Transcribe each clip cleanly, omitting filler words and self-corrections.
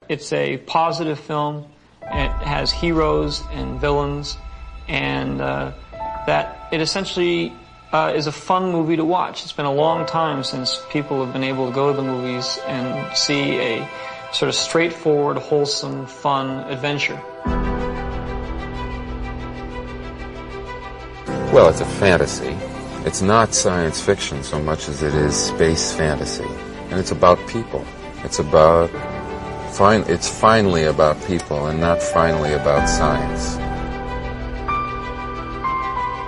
It's a positive film. It has heroes and villains, and that it essentially is a fun movie to watch. It's been a long time since people have been able to go to the movies and see a sort of straightforward, wholesome, fun adventure. Well, it's a fantasy. It's not science fiction so much as it is space fantasy. And it's about people. It's finally about people and not finally about science.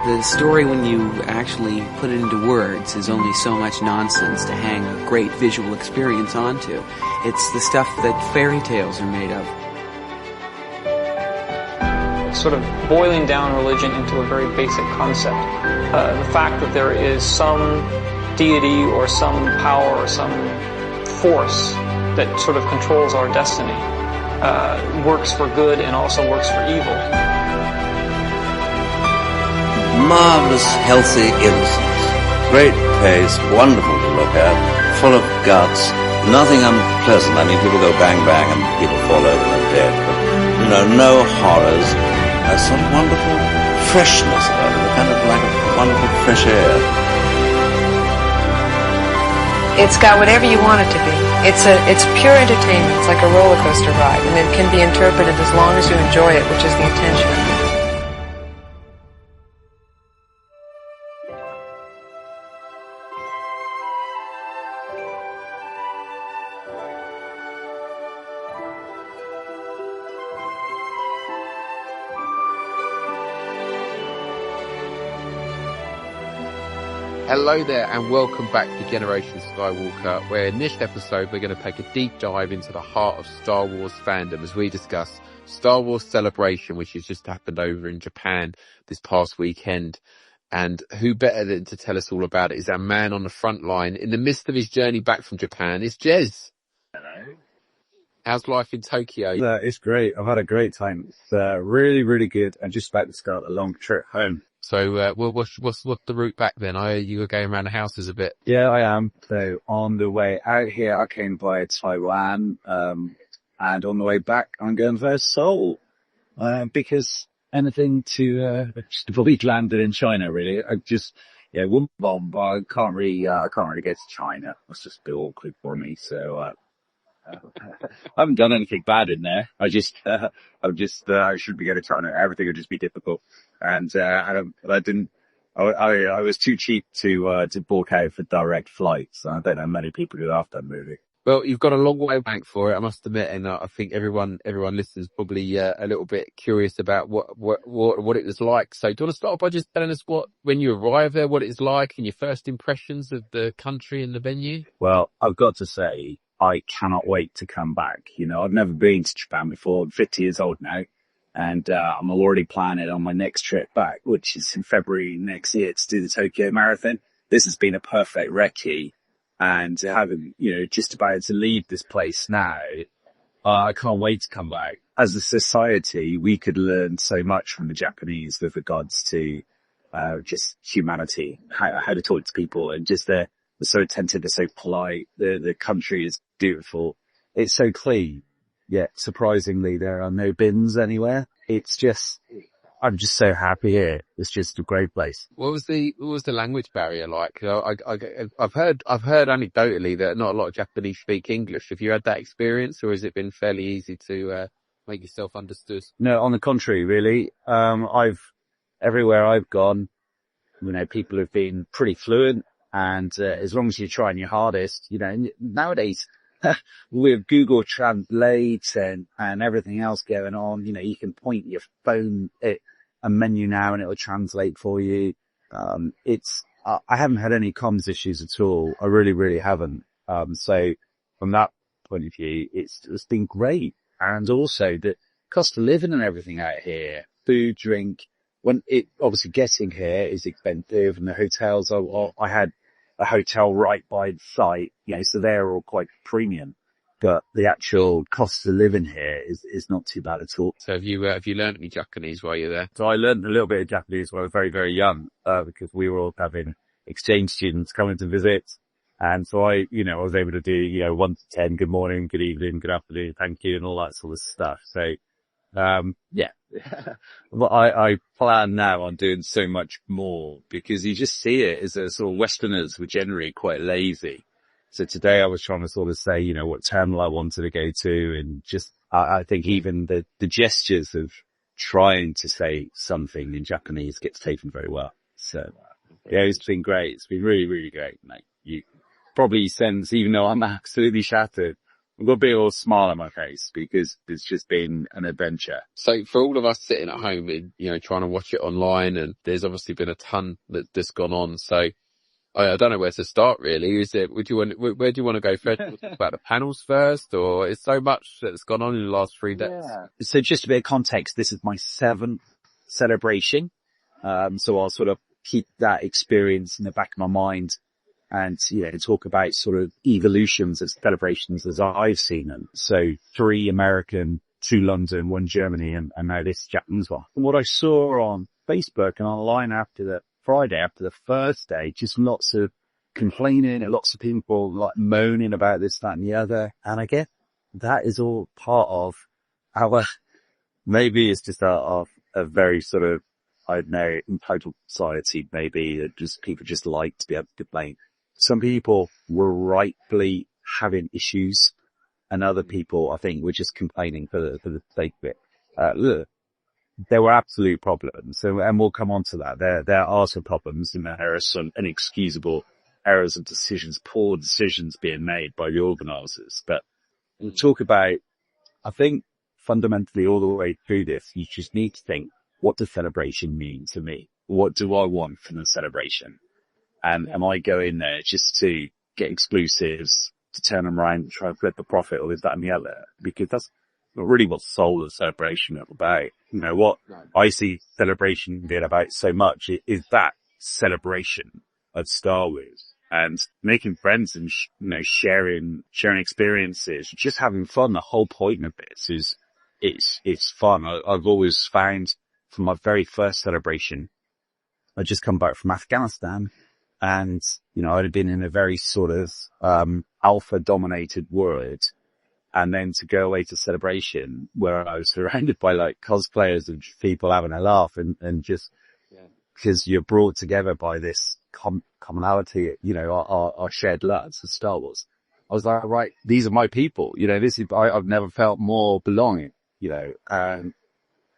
The story, when you actually put it into words, is only so much nonsense to hang a great visual experience onto. It's the stuff that fairy tales are made of. It's sort of boiling down religion into a very basic concept. The fact that there is some deity or some power or some force that sort of controls our destiny works for good and also works for evil. Marvelous, healthy innocence. Great pace, wonderful to look at, full of guts, nothing unpleasant. I mean, people go bang bang and people fall over and are dead, but, no horrors. A sort of wonderful freshness about it, kind of like a wonderful fresh air. It's got whatever you want it to be. It's pure entertainment. It's like a roller coaster ride, and it can be interpreted as long as you enjoy it, which is the intention. Hello there and welcome back to Generation Skywalker, where in this episode we're going to take a deep dive into the heart of Star Wars fandom as we discuss Star Wars Celebration, which has just happened over in Japan this past weekend. And who better than to tell us all about it is our man on the front line in the midst of his journey back from Japan. It's Jez. Hello. How's life in Tokyo? It's great. I've had a great time. It's really, really good. And just about to start a long trip home. So, what's the route back then? You were going around the houses a bit. Yeah, I am. So on the way out here, I came by Taiwan, and on the way back, I'm going via Seoul, because anything to avoid landing in China, really. One bomb, but I can't really get to China. It's just a bit awkward for me. So, I haven't done anything bad in there. I should be going to China. Everything would just be difficult. And, I was too cheap to book out for direct flights. I don't know many people who after that movie. Well, you've got a long way back for it, I must admit, and I think everyone listeners probably a little bit curious about what it was like. So, do you want to start off by just telling us when you arrived there, what it's like, and your first impressions of the country and the venue? Well, I've got to say, I cannot wait to come back. I've never been to Japan before. I'm 50 years old now, and I'm already planning on my next trip back, which is in February next year to do the Tokyo Marathon. This has been a perfect recce, and having, just about to leave this place now, I can't wait to come back. As a society, we could learn so much from the Japanese with regards to just humanity, how to talk to people, and just they're so attentive, they're so polite. The country is beautiful. It's so clean, yet surprisingly there are no bins anywhere. I'm just so happy here. It's just a great place. What was the language barrier like? I've heard anecdotally that not a lot of Japanese speak English. Have you had that experience, or has it been fairly easy to make yourself understood? No, on the contrary, really. Everywhere I've gone, people have been pretty fluent. And as long as you're trying your hardest, nowadays with Google Translate and everything else going on, you can point your phone at a menu now and it will translate for you. I haven't had any comms issues at all. I really, really haven't. So from that point of view, it's been great. And also the cost of living and everything out here, food, drink, obviously getting here is expensive, and the hotels, I had a hotel right by the site, so they're all quite premium, but the actual cost of living here is not too bad at all. So have you learned any Japanese while you're there? So I learned a little bit of Japanese when I was very, very young, because we were all having exchange students coming to visit. And so I was able to do, 1 to 10, good morning, good evening, good afternoon, thank you, and all that sort of stuff. So, yeah. But I plan now on doing so much more because you just see it as a sort of Westerners were generally quite lazy. So today I was trying to sort of say, what terminal I wanted to go to, and just, I think even the gestures of trying to say something in Japanese gets taken very well. So, yeah, it's been great. It's been really, really great, mate. You probably sense, even though I'm absolutely shattered, I've got a big old smile on my face because it's just been an adventure. So for all of us sitting at home and, trying to watch it online, and there's obviously been a ton that's gone on. So I don't know where to start really. Where do you want to go first? Talk about the panels first, or it's so much that's gone on in the last 3 days? Yeah. So just a bit of context, this is my 7th celebration. So I'll sort of keep that experience in the back of my mind and, talk about sort of evolutions of celebrations as I've seen them. So 3 American, 2 London, 1 Germany, and now this Japanese one. And what I saw on Facebook and online after the Friday, after the first day, just lots of complaining and lots of people like moaning about this, that and the other. And I guess that is all part of our, maybe it's just a very sort of, I don't know, entitled society, maybe that just people just like to be able to complain. Some people were rightfully having issues, and other people, I think, were just complaining for the sake of it. There were absolute problems, and we'll come on to that. There are some problems, and there are some inexcusable errors of decisions, poor decisions being made by the organisers. But we'll talk about, I think, fundamentally all the way through this, you just need to think, what does celebration mean to me? What do I want from the celebration? And am I going there just to get exclusives, to turn them around and try and flip the profit, or is that and the other? Because that's not really what the soul of celebration is about. What I see celebration being about so much is that celebration of Star Wars and making friends and, sharing experiences, just having fun. The whole point of this is, it's fun. I've always found from my very first celebration, I'd just come back from Afghanistan. And, I'd have been in a very sort of, alpha dominated world. And then to go away to celebration where I was surrounded by like cosplayers and people having a laugh and just because you're brought together by this commonality, our shared loves of Star Wars. I was like, right, these are my people. I've never felt more belonging, and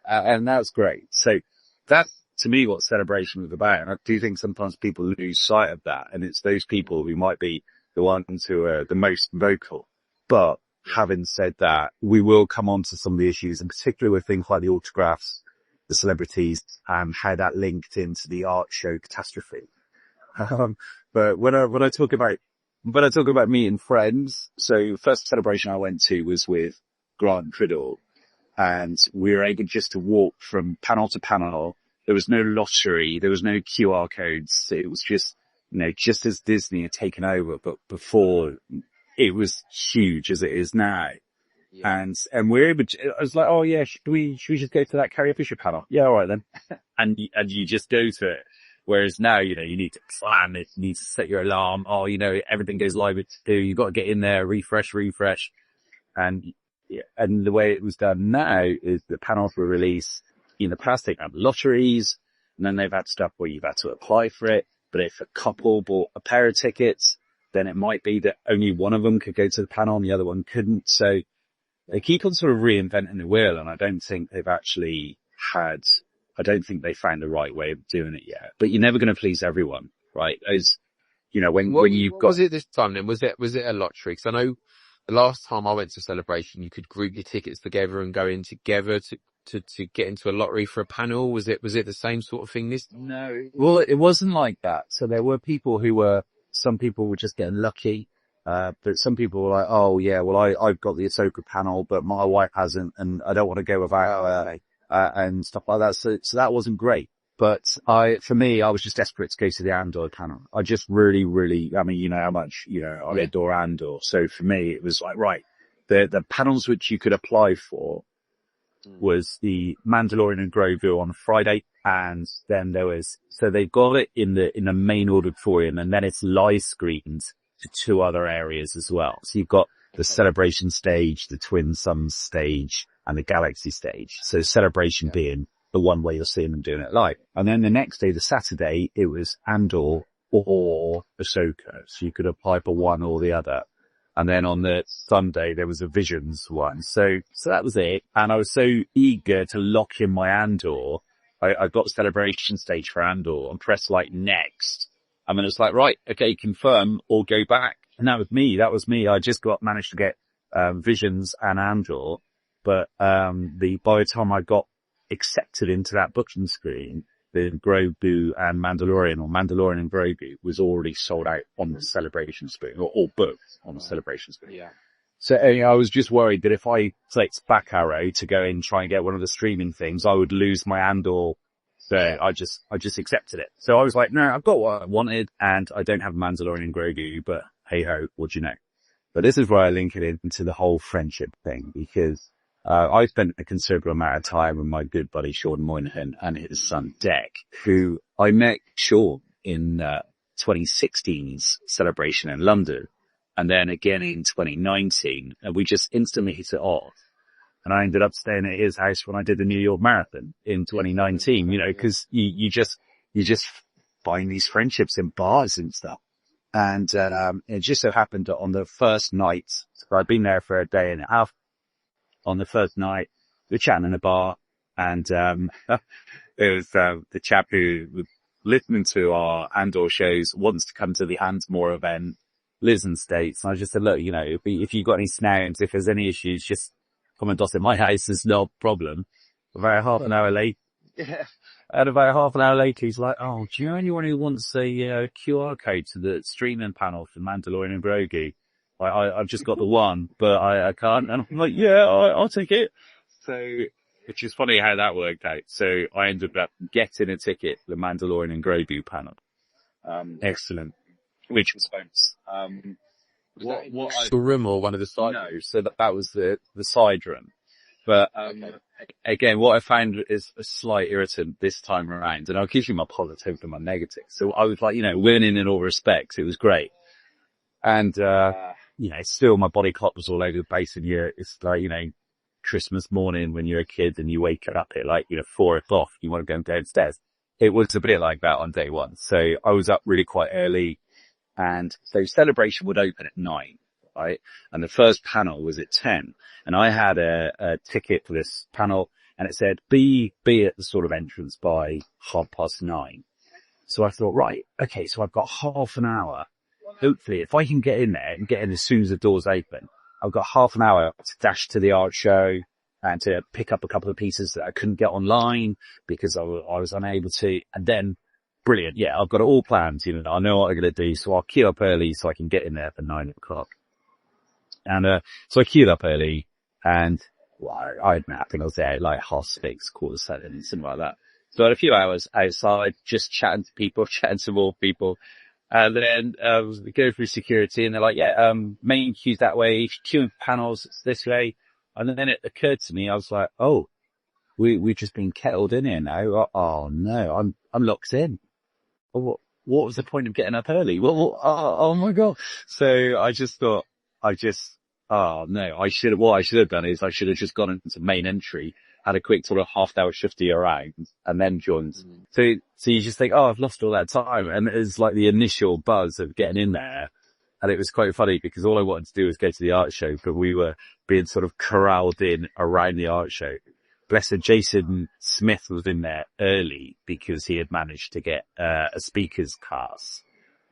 that's great. So that's, to me, what celebration was about. And I do think sometimes people lose sight of that. And it's those people who might be the ones who are the most vocal. But having said that, we will come on to some of the issues, and particularly with things like the autographs, the celebrities, and how that linked into the art show catastrophe. But when I talk about meeting friends, so first celebration I went to was with Grant Triddle, and we were able just to walk from panel to panel. There was no lottery. There was no QR codes. It was just, just as Disney had taken over, but before it was huge as it is now. Yeah. And we're able to, I was like, oh yeah, should we just go to that Carrie Fisher panel? Yeah, all right then. and you just go to it. Whereas now, you need to plan it, you need to set your alarm. Oh, everything goes live at 2. You've got to get in there, refresh. And the way it was done now is the panels were released. In the past, they've had lotteries, and then they've had stuff where you've had to apply for it. But if a couple bought a pair of tickets, then it might be that only one of them could go to the panel and the other one couldn't. So they keep on sort of reinventing the wheel, and I don't think they found the right way of doing it yet. But you're never going to please everyone, right? As when you've got. Was it this time then? Was it a lottery? Because I know the last time I went to Celebration, you could group your tickets together and go in together to get into a lottery for a panel. Was it the same sort of thing this time? No. Well, it wasn't like that. So there were people some people were just getting lucky. But some people were like, oh yeah, well I've got the Ahsoka panel, but my wife hasn't, and I don't want to go without her, and stuff like that. So that wasn't great. But for me, I was just desperate to go to the Andor panel. I just really, really, I mean, how much, I adore Andor. So for me, it was like, right, the panels which you could apply for was the Mandalorian and Grogu on Friday. And then so they've got it in the main auditorium, and then it's live screened to 2 other areas as well. So you've got the Celebration stage, the Twin Suns stage, and the Galaxy stage. So Celebration being the one where you're seeing them doing it live. And then the next day, the Saturday, it was Andor or Ahsoka. So you could apply for one or the other. And then on the Sunday, there was a Visions one. So that was it. And I was so eager to lock in my Andor. I got Celebration stage for Andor and pressed like next. And then it's like, right, okay, confirm or go back. And that was me. I just managed to get, Visions and Andor. But, by the time I got accepted into that booking screen, the Grogu and Mandalorian, or Mandalorian and Grogu, was already sold out on the Celebration screen, or both on the Celebration screen. Yeah. So I was just worried that if I clicked back arrow to go and try and get one of the streaming things, I would lose my Andor. So I just accepted it. So I was like, no, I've got what I wanted, and I don't have Mandalorian and Grogu, but hey ho, what do you know? But this is where I link it into the whole friendship thing, because I spent a considerable amount of time with my good buddy Sean Moynihan and his son Deck, who I met Sean in 2016's Celebration in London, and then again in 2019, and we just instantly hit it off. And I ended up staying at his house when I did the New York Marathon in 2019, cause you just find these friendships in bars and stuff. And, it just so happened that on the first night, so I'd been there for a day and a half. On the first night, we were chatting in a bar, and, it was, the chap who was listening to our Andor shows, wants to come to the Andmore event, lives in States. And I just said, look, if you've got any snouts, if there's any issues, just come and doss at my house, there's no problem. About half an hour late. Yeah. And about half an hour later, he's like, oh, do you know anyone who wants a QR code to the streaming panel for Mandalorian and Grogu? I've just got the one, but I can't. And I'm like, yeah, I'll take it. So, which is funny how that worked out. So I ended up getting a ticket for the Mandalorian and Grogu panel. Excellent. Which was bonus. The room or one of the side? No, so that was the side room. But, again, what I found is a slight irritant this time around, and I'll give you my positive and my negative. So I was like, winning in all respects. It was great. And, still my body clock was all over the place, and it's like, Christmas morning when you're a kid and you wake up at like, 4:00, you want to go downstairs. It was a bit like that on day one. So I was up really quite early, and so Celebration would open at 9, right? And the first panel was at 10, and I had a ticket for this panel, and it said, be at the sort of entrance by 9:30. So I thought, right, okay, so I've got half an hour. Hopefully, if I can get in there and get in as soon as the doors open, I've got half an hour to dash to the art show and to pick up a couple of pieces that I couldn't get online because I was unable to. And then, brilliant, yeah, I've got it all planned. I know what I'm going to do, so I'll queue up early so I can get in there for 9:00. And so I queued up early, and I think I was there at like 6:30, 7:15, something like that. So I had a few hours outside, just chatting to more people. And then, we go through security, and they're like, yeah, main queue's that way, queuing panels, it's this way. And then it occurred to me, I was like, oh, we've just been kettled in here now. Oh no, I'm locked in. What was the point of getting up early? Oh my God. So I just thought, oh no, what I should have done is I should have just gone into main entry, had a quick sort of half-hour shifty around, and then joined. So you just think, oh, I've lost all that time. And it was like the initial buzz of getting in there. And it was quite funny because all I wanted to do was go to the art show, but we were being sort of corralled in around the art show. Blessed Jason Smith was in there early because he had managed to get a speaker's pass.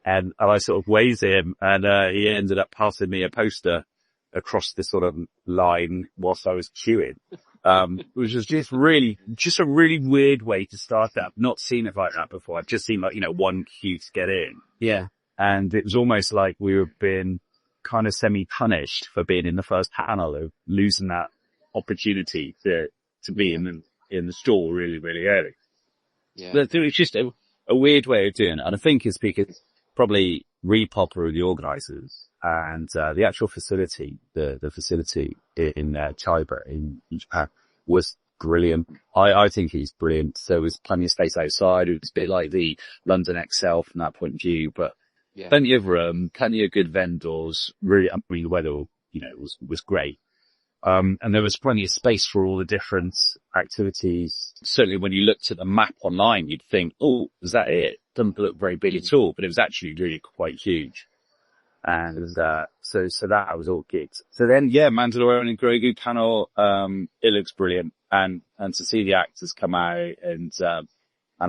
And I sort of waved him, and he ended up passing me a poster across the sort of line whilst I was queuing. Which was just a really weird way to start that. I've not seen it like that before. I've just seen like, one queue to get in. Yeah. And it was almost like we were being kind of semi-punished for being in the first panel, of losing that opportunity to be in the stall really, really early. Yeah. But it was just a weird way of doing it. And I think it's because probably Repop are the organisers, and the actual facility, the facility in Chiba in Japan was brilliant. I think he's brilliant. There was plenty of space outside. It was a bit like the London XL from that point of view, but Yeah. plenty of good vendors. Really, I mean, the weather, was great. And there was plenty of space for all the different activities. Certainly when you looked at the map online, you'd think, oh, is that it? Doesn't look very big at all, but it was actually really quite huge. And, so that I was all geeked. So then, yeah, Mandalorian and Grogu panel, it looks brilliant. And to see the actors come out and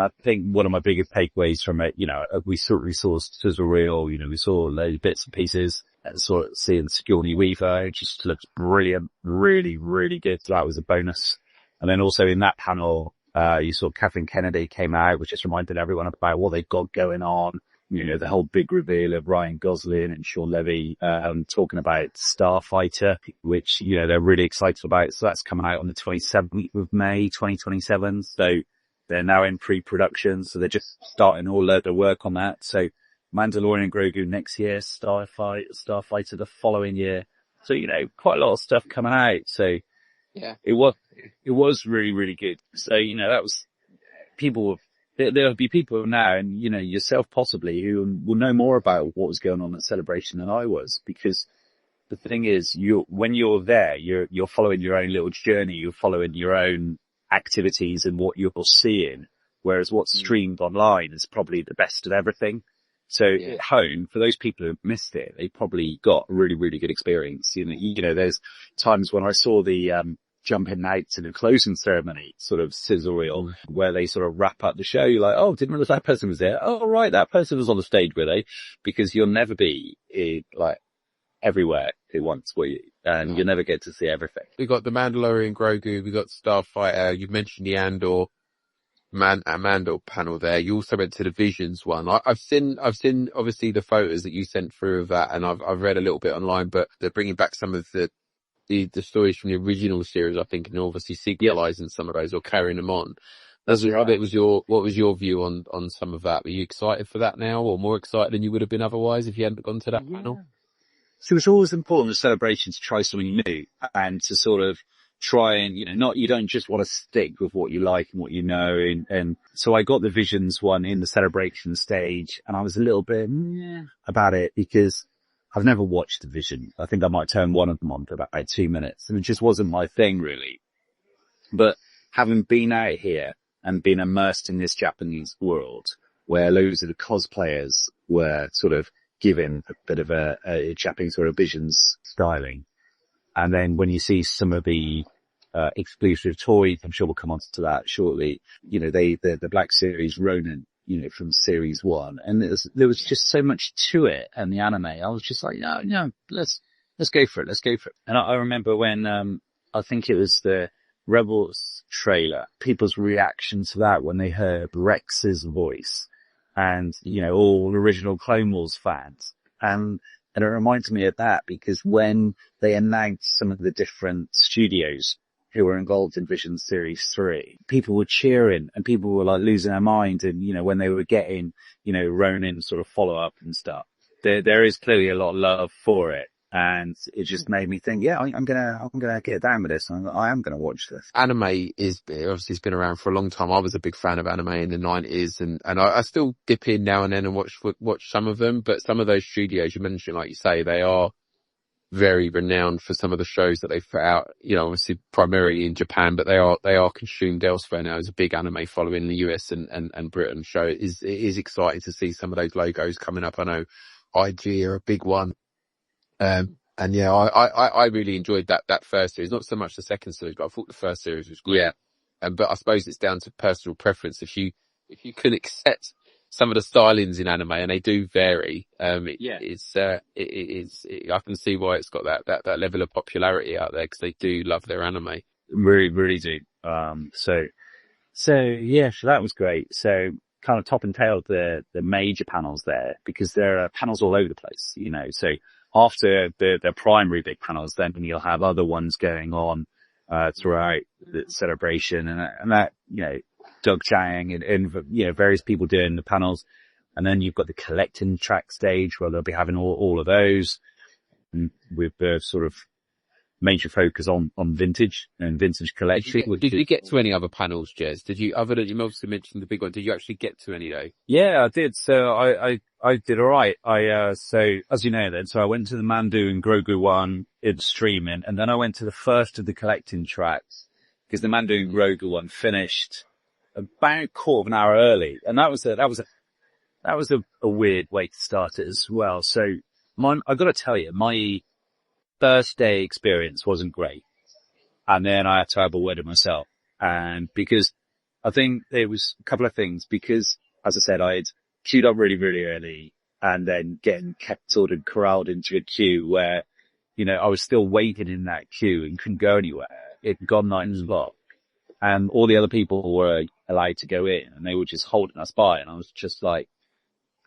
I think one of my biggest takeaways from it, we saw Sizzle Reel, we saw loads of bits and pieces, and saw seeing Sigourney Weaver. It just looks brilliant. Really, really good. So that was a bonus. And then also in that panel, you saw Kathleen Kennedy came out, which just reminded everyone about what they've got going on. The whole big reveal of Ryan Gosling and Sean Levy, talking about Starfighter, which, they're really excited about. So that's coming out on the 27th of May, 2027. So they're now in pre-production. So they're just starting all the work on that. So Mandalorian and Grogu next year, Starfighter the following year. So, quite a lot of stuff coming out. So Yeah. it was really, really good. So, that was there'll be people now and, yourself possibly who will know more about what was going on at Celebration than I was, because the thing is when you're there, you're following your own little journey. You're following your own activities and what you're seeing. Whereas what's streamed online is probably the best of everything. So at home, for those people who missed it, they probably got a really, really good experience. There's times when I saw the, jumping out to the closing ceremony, sort of sizzle reel, where they sort of wrap up the show. You're like, oh, didn't realize that person was there. Oh, right, that person was on the stage with you, because you'll never be everywhere at once, will you? And you never get to see everything. We got the Mandalorian Grogu, we got Starfighter, you've mentioned the Andor panel there. You also went to the Visions one. I've seen obviously the photos that you sent through of that, and I've read a little bit online, but they're bringing back some of the stories from the original series, I think, and obviously sequelizing some of those or carrying them on. What was your view on some of that? Were you excited for that now, or more excited than you would have been otherwise if you hadn't gone to that panel? So it's always important in Celebration to try something new and to sort of try and, you don't just want to stick with what you like and what you know. And so I got the Visions one in the Celebration stage, and I was a little bit about it because I've never watched the Vision. I think I might turn one of them on for about 2 minutes, and it just wasn't my thing really. But having been out here and been immersed in this Japanese world where loads of the cosplayers were sort of given a bit of a Japanese sort of Visions styling. And then when you see some of the exclusive toys, I'm sure we'll come on to that shortly, the Black Series Ronin, from series 1. And there was just so much to it and the anime. I was just like, no, let's go for it. Let's go for it. And I remember when, I think it was the Rebels trailer, people's reaction to that when they heard Rex's voice and, all original Clone Wars fans. And it reminds me of that because when they announced some of the different studios who were involved in Vision Series 3, people were cheering and people were like losing their mind. And, when they were getting, Ronin sort of follow up and stuff, there is clearly a lot of love for it. And it just made me think, I'm gonna get down with this. I am gonna watch this. Anime obviously it's been around for a long time. I was a big fan of anime in the 90s, and I still dip in now and then and watch some of them. But some of those studios you mentioned, like you say, they are very renowned for some of the shows that they've put out. Obviously primarily in Japan, but they are consumed elsewhere now. There's a big anime following in the US and Britain. So it is exciting to see some of those logos coming up. I know IG are a big one. And yeah, I really enjoyed that first series, not so much the second series, but I thought the first series was great. Yeah. But I suppose it's down to personal preference. If you can accept some of the stylings in anime, and they do vary, I can see why it's got that level of popularity out there, because they do love their anime. Really, really do. So that was great. So kind of top and tailed the major panels there, because there are panels all over the place, so after the primary big panels, then you'll have other ones going on, throughout the Celebration and that, Doug Chang and various people doing the panels. And then you've got the collecting track stage where they'll be having all of those, and with the sort of major focus on vintage and vintage collecting. Did you get to any other panels, Jez? Did you, other than you obviously mentioned the big one, did you actually get to any though? Yeah, I did. So I did all right. So as you know then, so I went to the Mandu and Grogu one in streaming, and then I went to the first of the collecting tracks because the Mandu and Grogu one finished about a quarter of an hour early. And that was a weird way to start it as well. So I got to tell you, my first day experience wasn't great. And then I had to have a word with myself. And because I think there was a couple of things, because as I said, I had queued up really, really early and then getting kept sort of corralled into a queue where, you know, I was still waiting in that queue and couldn't go anywhere. It had gone 9 o'clock and all the other people were allowed to go in and they were just holding us by. And I was just like,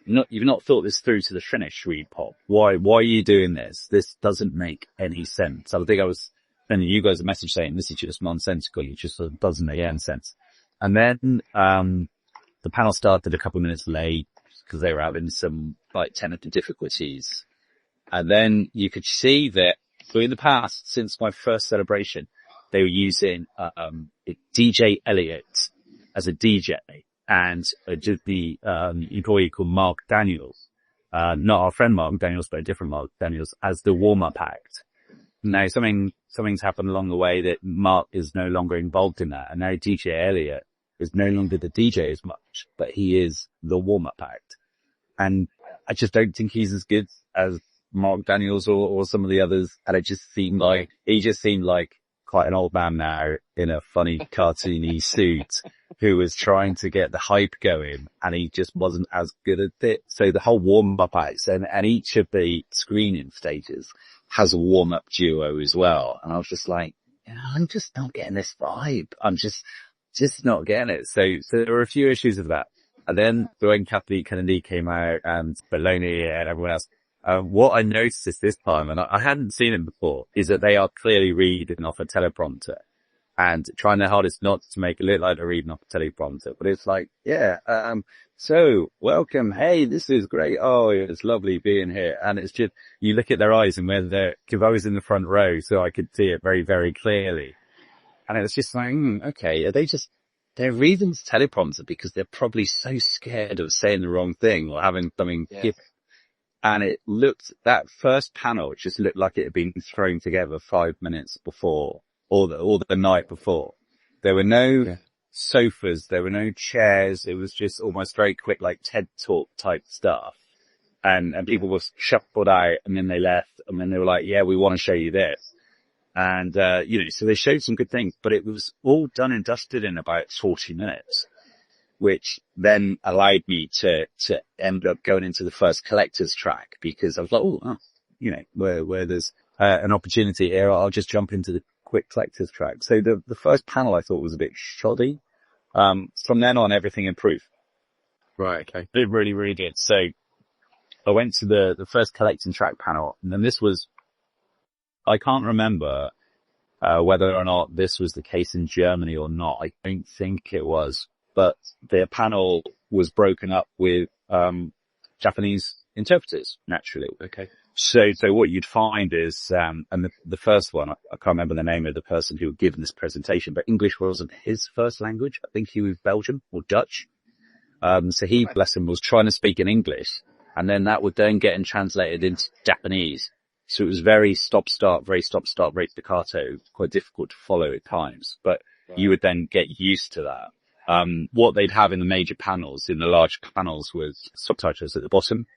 you've not thought this through to the finish, Repop. Why are you doing this? This doesn't make any sense. I think I was sending you guys a message saying this is just nonsensical. It just doesn't make any sense. And then, the panel started a couple of minutes late because they were having some like technical difficulties. And then you could see that in the past, since my first celebration, they were using, DJ Elliott as a DJ. And the employee called Mark Daniels, not our friend Mark Daniels, but a different Mark Daniels, as the warm-up act. Now, something's happened along the way that Mark is no longer involved in that, and now DJ Elliott is no longer the DJ as much, but he is the warm-up act. And I just don't think he's as good as Mark Daniels or some of the others, and he just seemed like quite an old man now in a funny cartoony suit who was trying to get the hype going, and he just wasn't as good at it. So the whole warm-up acts and each of the screening stages has a warm-up duo as well. And I was just like, yeah, I'm just not getting this vibe. I'm just not getting it. So there were a few issues with that. And then when Kathleen Kennedy came out and Baloney and everyone else, what I noticed this time, and I hadn't seen it before, is that they are clearly reading off a teleprompter and trying their hardest not to make it look like they're reading off a teleprompter. But it's like, yeah, so welcome. Hey, this is great. Oh, it's lovely being here. And it's just, you look at their eyes and because I was in the front row, so I could see it very, very clearly. And it was just like, okay, they're reading the teleprompter because they're probably so scared of saying the wrong thing or having something given. And that first panel, it just looked like it had been thrown together 5 minutes before or the night before. There were no sofas. There were no chairs. It was just almost very quick, like TED Talk type stuff. And people were shuffled out and then they left and then they were like, yeah, we want to show you this. And, so they showed some good things, but it was all done and dusted in about 40 minutes, which then allowed me to end up going into the first collector's track because I was like, where there's an opportunity here, I'll just jump into the quick collector's track. So the first panel I thought was a bit shoddy. From then on, everything improved. Right. Okay. It really, really did. So I went to the first collecting track panel, and then I can't remember whether or not this was the case in Germany or not. I don't think it was, but their panel was broken up with Japanese interpreters, naturally. Okay. So what you'd find is, and the first one, I can't remember the name of the person who had given this presentation, but English wasn't his first language. I think he was Belgian or Dutch. So he, bless him, was trying to speak in English, and then that would then get translated into Japanese. So it was very stop-start, very staccato, quite difficult to follow at times, but you would then get used to that. What they'd have in the major panels, in the large panels, was subtitles at the bottom.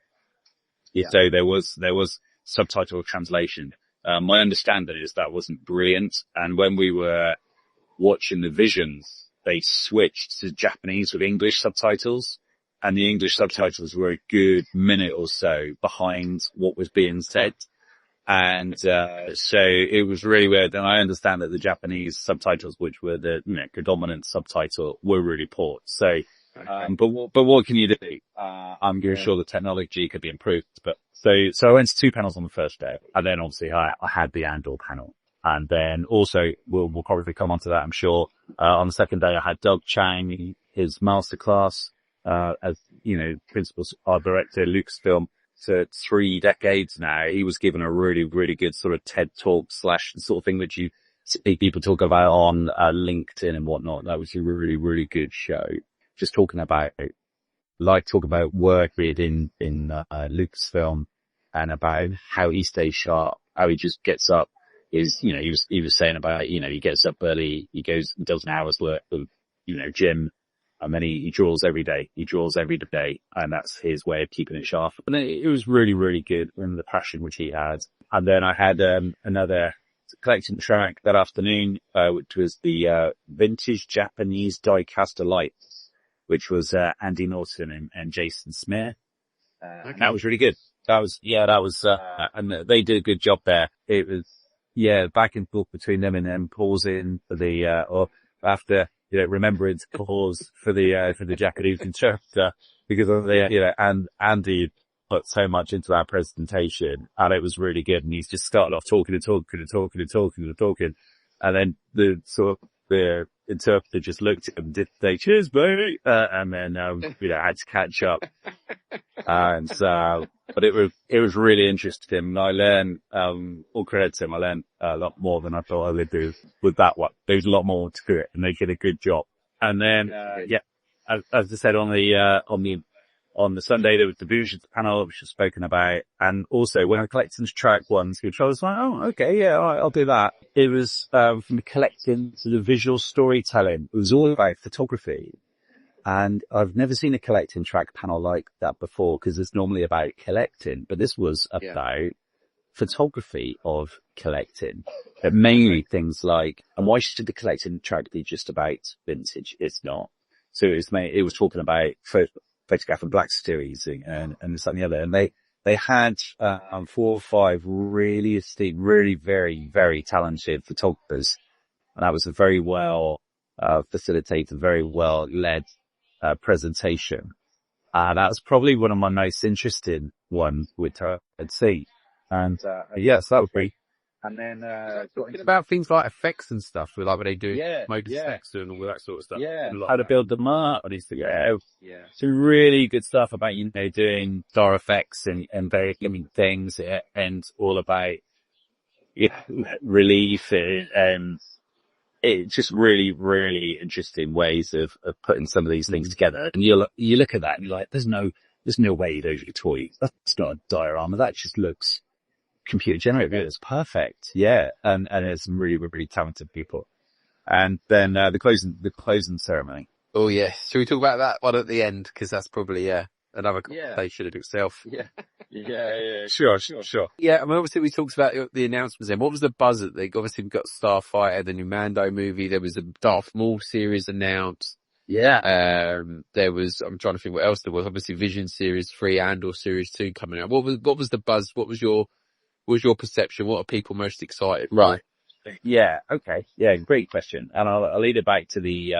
Yeah. So there was subtitle translation. My understanding is that wasn't brilliant. And when we were watching the visions, they switched to Japanese with English subtitles, and the English subtitles were a good minute or so behind what was being said. And, so it was really weird. And I understand that the Japanese subtitles, which were the, predominant subtitle, were really poor. So, but what can you do? I'm sure the technology could be improved, but so I went to 2 panels on the first day. And then obviously I had the Andor panel. And then also we'll probably come onto that, I'm sure. On the second day I had Doug Chang, his masterclass, as, principal art director, Lucasfilm. to 3 decades now. He was given a really, really good sort of TED talk / the sort of thing which you see people talk about on LinkedIn and whatnot. That was a really, really good show. Just talking about work in Lucasfilm and about how he stays sharp, how he just gets up. He was saying about, he gets up early, he goes and does an hour's work of, gym, and then he draws every day. He draws every day, and that's his way of keeping it sharp. And it was really, really good, and the passion which he had. And then I had another collection track that afternoon, which was the vintage Japanese die-cast lights, which was Andy Norton and Jason Smear. Okay. That was really good. And they did a good job there. It was, back and forth between them and then pausing for the, or after, remembering to pause for the Japanese interpreter because of the, and Andy put so much into that presentation and it was really good. And he's just started off talking. And then the interpreter just looked at him, did say, cheers, baby. And then, had to catch up. And so, but it was really interesting. And I learned, all credit to him, I learned a lot more than I thought I would do with that one. There's a lot more to it and they did a good job. And then, as I said on the Sunday, there was the Visions panel, which was spoken about. And also when I collected track ones, which I was like, oh, okay, yeah, all right, I'll do that. It was, from the collecting to the visual storytelling. It was all about photography. And I've never seen a collecting track panel like that before because it's normally about collecting, but this was about photography of collecting. But mainly things like, and why should the collecting track be just about vintage? It's not. So it was talking about photograph and black series and this and the other. And they had, 4 or 5 really esteemed, really very, very talented photographers. And that was a very well, facilitated, very well led, presentation. That's probably one of my most interesting ones with her at sea. And, yes, that would be. And then, talking about things like effects and stuff, like when they do motor effects and all that sort of stuff. Yeah. How to build them up. Some really good stuff about, doing star effects and very living things and all about relief and it's just really, really interesting ways of putting some of these things together. And you look at that and you're like, there's no way those are toys. That's not a diorama. That just looks computer generated. It's perfect. Yeah. And it's some really, really talented people. And then, the closing ceremony. Oh yeah. Shall we talk about that one at the end? Cause that's probably, another conversation in itself. Yeah. Sure. Yeah. I mean, obviously we talked about the announcements then. What was the buzz that they obviously got Starfighter, the new Mando movie. There was a Darth Maul series announced. Yeah. There was, I'm trying to think what else there was. Obviously Vision Series 3 and/or Series 2 coming out. What was the buzz? What was your perception? What are people most excited for? Right. Yeah. Okay. Yeah. Great question. And I'll lead it back to the,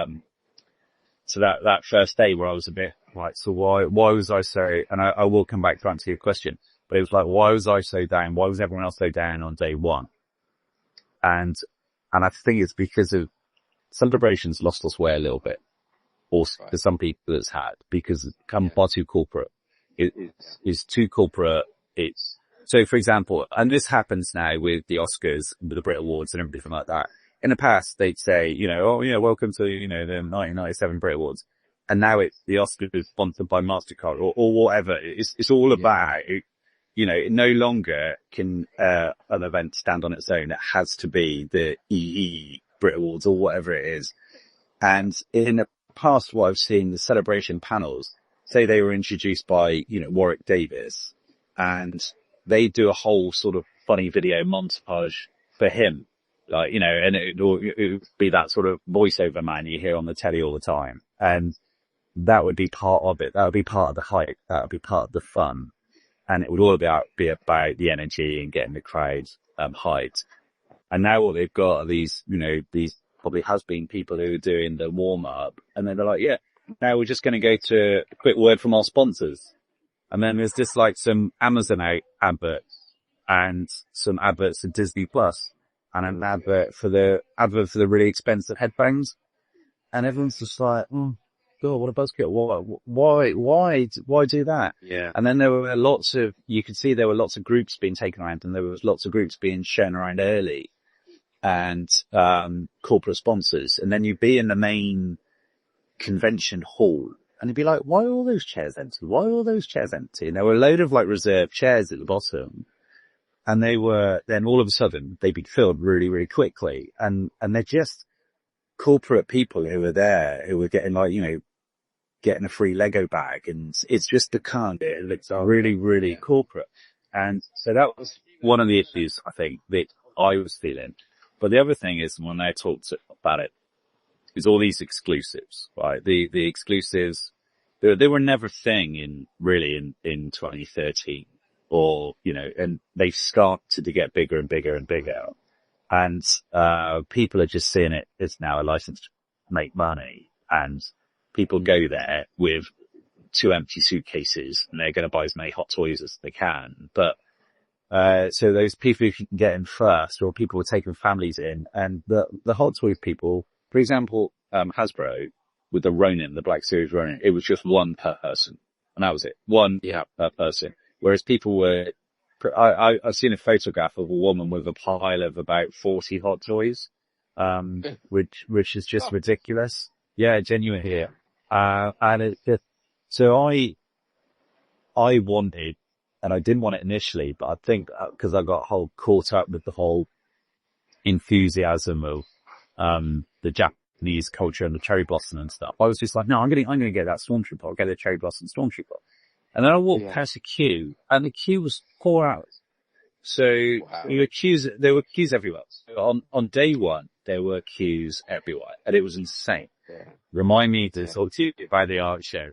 so that first day where I was a bit like, so why was I so, and I will come back to answer your question, but it was like, why was I so down? Why was everyone else so down on day one? And I think it's because of Celebrations lost its way a little bit. Also, for some people it's had, because it's become far too corporate. It's too corporate. So for example, and this happens now with the Oscars, with the Brit Awards and everything like that. In the past, they'd say, oh yeah, welcome to, the 1997 Brit Awards. And now the Oscars is sponsored by MasterCard or whatever. It's all about, it no longer can, an event stand on its own. It has to be the EE Brit Awards or whatever it is. And in the past, what I've seen, the celebration panels, say they were introduced by, Warwick Davis, and they do a whole sort of funny video montage for him. Like, and it would be that sort of voiceover man you hear on the telly all the time. And that would be part of it. That would be part of the hype. That would be part of the fun. And it would all be about the energy and getting the crowd, hyped. And now what they've got are these probably has-been people who are doing the warm-up. And then they're like, yeah, now we're just going to go to a quick word from our sponsors. And then there's just like some Amazon adverts and some adverts for Disney Plus. And an advert for the really expensive headphones. And everyone's just like, God, what a buzzkill. Why do that? Yeah. And then there were you could see there were lots of groups being taken around, and there was lots of groups being shown around early, and, corporate sponsors. And then you'd be in the main convention hall, and you'd be like, why are all those chairs empty? Why are all those chairs empty? And there were a load of like reserved chairs at the bottom. And then all of a sudden they'd be filled really, really quickly. And they're just corporate people who were there, who were getting like, getting a free Lego bag. And it's just the kind it looks really, really corporate. And so that was one of the issues I think that I was feeling. But the other thing is when I talked about it, is all these exclusives, right? The exclusives, they were never a thing in 2013 or, and they've started to get bigger and bigger and bigger. And, people are just seeing it as now a license to make money, and people go there with 2 empty suitcases and they're going to buy as many hot toys as they can. But, so those people who can get in first, or people were taking families in, and the hot toy people, for example, Hasbro with the Ronin, the Black Series Ronin, it was just one per person, and that was it. One per person. Whereas people were, I've seen a photograph of a woman with a pile of about 40 hot toys, which is just ridiculous. Yeah, genuine here. And so I wanted, and I didn't want it initially, but I think, cause I got caught up with the whole enthusiasm of, the Japanese culture and the cherry blossom and stuff. I was just like, no, I'm going to get that Stormtrooper. I'll get the cherry blossom Stormtrooper. And then I walked past a queue, and the queue was 4 hours. So there were queues everywhere. So on day one, there were queues everywhere, and it was insane. Yeah. Remind me to talk to you about the art show.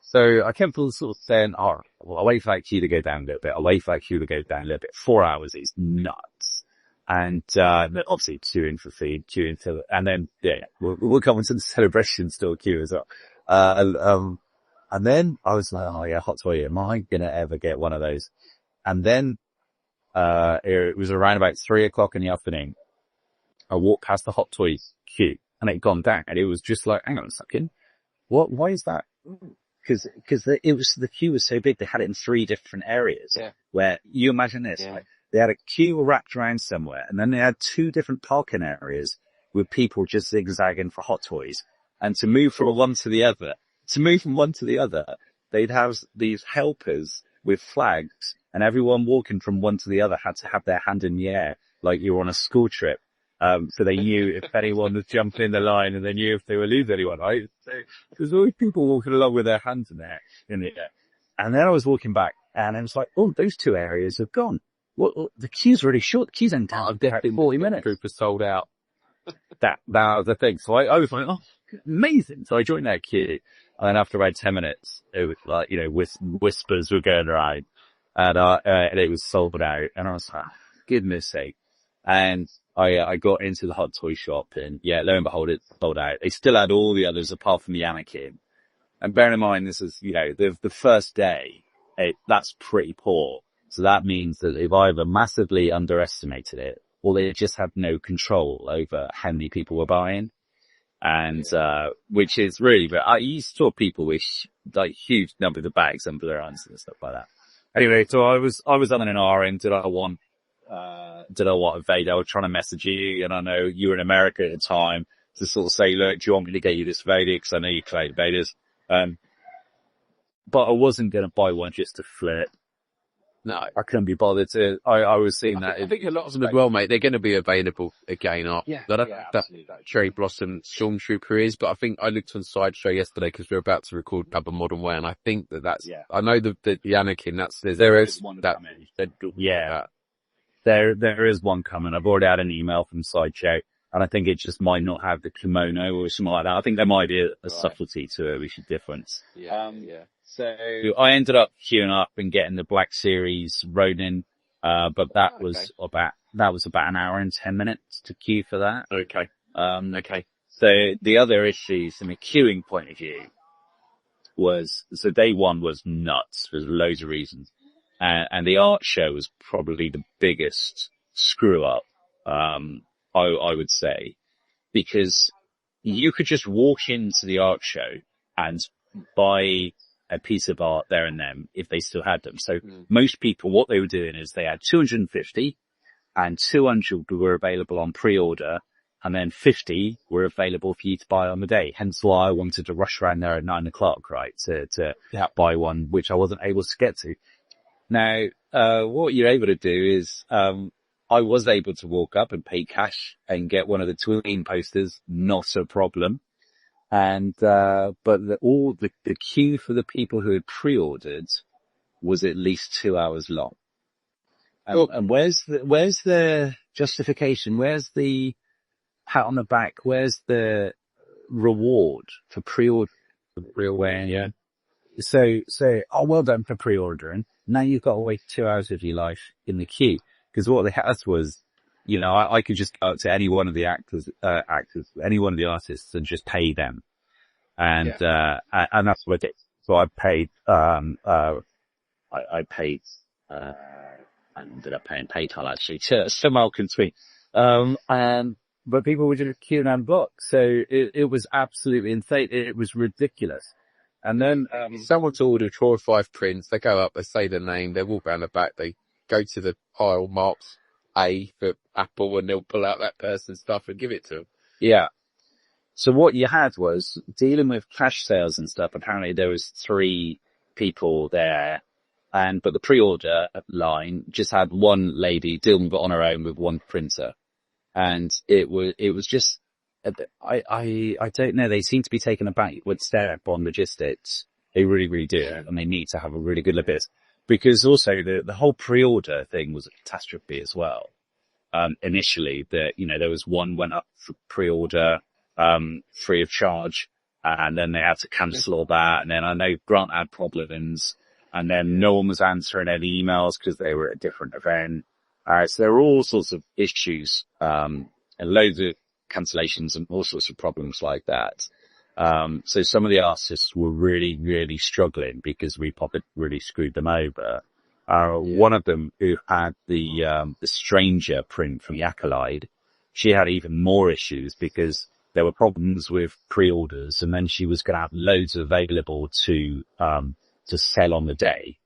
So I kept sort of saying, oh, well, I'll wait for that queue to go down a little bit. I'll wait for that queue to go down a little bit. 4 hours is nuts. And, obviously queuing for food, and then, we'll come into the celebration store queue as well. And then I was like, oh yeah, hot toy, am I gonna ever get one of those? And then, it was around about 3:00 in the afternoon. I walked past the hot toy queue, and it had gone down, and it was just like, hang on a second. Why is that? Cause the queue was so big, they had it in 3 different areas. Yeah. Where, you imagine this, like, they had a queue wrapped around somewhere, and then they had 2 different parking areas with people just zigzagging for hot toys. And to move from one to the other, they'd have these helpers with flags, and everyone walking from one to the other had to have their hand in the air, like you were on a school trip. So they knew if anyone was jumping in the line, and they knew if they were losing anyone, right? So there's always people walking along with their hands in the air. And then I was walking back, and I was like, oh, those 2 areas have gone. Well, the queue's really short. The queue's in town. Definitely 40 minutes. Group was sold out. That was the thing. So I was like, oh, amazing. So I joined that queue. And then after about 10 minutes, it was like, whispers were going around, and it was sold out. And I was like, goodness sake. And I got into the hot toy shop, and lo and behold, it sold out. They still had all the others apart from the Anakin. And bear in mind, this is, the first day, that's pretty poor. So that means that they've either massively underestimated it, or they just had no control over how many people were buying. And, which is really, but you saw people with like huge numbers of bags under their arms and stuff like that. Anyway, so I was on an R, and did I want a Vader? I was trying to message you, and I know you were in America at the time, to sort of say, look, do you want me to get you this Vader? Cause I know you collect Vaders. But I wasn't going to buy one just to flip. No, I couldn't be bothered to. I was seeing that. I think a lot of them as well, mate. They're going to be available again. I don't know if that Cherry Blossom Stormtrooper is, but I think I looked on Sideshow yesterday because we were about to record Double Modern Way, and I think that's. Yeah. I know the Anakin. There is one that. There is one coming. I've already had an email from Sideshow, and I think it just might not have the kimono or something like that. I think there might be a subtlety to it, which is different. So I ended up queuing up and getting the Black Series Ronin, but that was about an hour and 10 minutes to queue for that. Okay. So the other issues from a queuing point of view so day one was nuts for loads of reasons. And the art show was probably the biggest screw up, I would say, because you could just walk into the art show and buy a piece of art there and then if they still had them. So most people, what they were doing is they had 250 and 200 were available on pre-order, and then 50 were available for you to buy on the day. Hence why I wanted to rush around there at 9:00, right, to buy one, which I wasn't able to get to. Now, what you're able to do is, I was able to walk up and pay cash and get one of the tween posters, not a problem. And, but the queue for the people who had pre-ordered was at least 2 hours long. And where's the justification? Where's the pat on the back? Where's the reward for pre-order? Real way, yeah. So, oh, well done for pre-ordering. Now you've got to wait 2 hours of your life in the queue. Because what they had was, you know, I could just go up to any one of the actors, any one of the artists and just pay them. And that's what I did. So I paid, I ended up paying PayPal actually to Malcolm Tweet. But people were just queuing around the block. So it was absolutely insane. It was ridiculous. And then, someone to order 4 or 5 prints, they go up, they say their name, they walk around the back, they go to the aisle marked A for Apple, and they'll pull out that person's stuff and give it to them. Yeah. So what you had was dealing with cash sales and stuff. Apparently there was 3 people there, but the pre-order line just had one lady dealing with it on her own with one printer. And it was just, I don't know. They seem to be taking a backward step on logistics. They really, really do. And they need to have a really good look at this. Because also the whole pre-order thing was a catastrophe as well. Initially there was one went up for pre-order, free of charge, and then they had to cancel all that. And then I know Grant had problems, and then no one was answering any emails because they were at a different event. So there were all sorts of issues, and loads of cancellations and all sorts of problems like that. So some of the artists were really, really struggling because Repop had really screwed them over. One of them who had the Stranger print from the Acolyte, she had even more issues because there were problems with pre-orders, and then she was going to have loads available to sell on the day.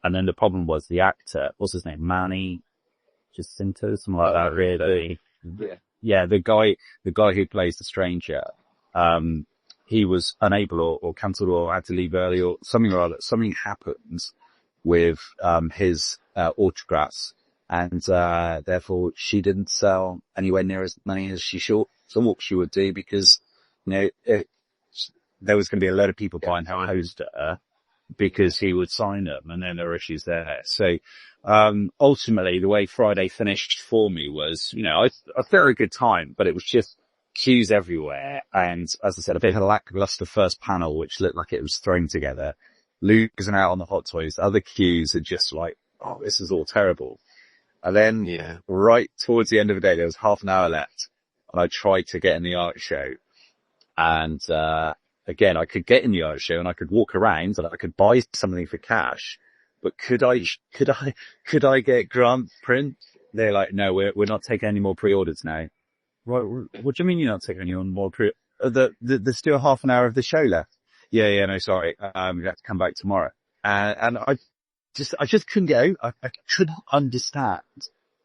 And then the problem was the actor, what's his name? Manny Jacinto, something like that, really. Yeah, the guy who plays the Stranger, he was unable or cancelled or had to leave early or something or other. Something happens with, his, autographs, and, therefore she didn't sell anywhere near as many as she thought she would do because, there was going to be a lot of people buying her poster because he would sign them, and then there were issues there. So, ultimately the way Friday finished for me was, I had a good time, but it was just queues everywhere. And as I said, a bit of a lackluster first panel, which looked like it was thrown together. Luke isn't out on the Hot Toys. Other queues are just like, oh, this is all terrible. And then right towards the end of the day, there was half an hour left, and I tried to get in the art show. And, again, I could get in the art show and I could walk around and I could buy something for cash, but could I get Grant print? They're like, no, we're not taking any more pre-orders now. Right. What do you mean you're not taking any more there's still half an hour of the show left. Yeah, no, sorry. You have to come back tomorrow. And I just couldn't get out. I couldn't understand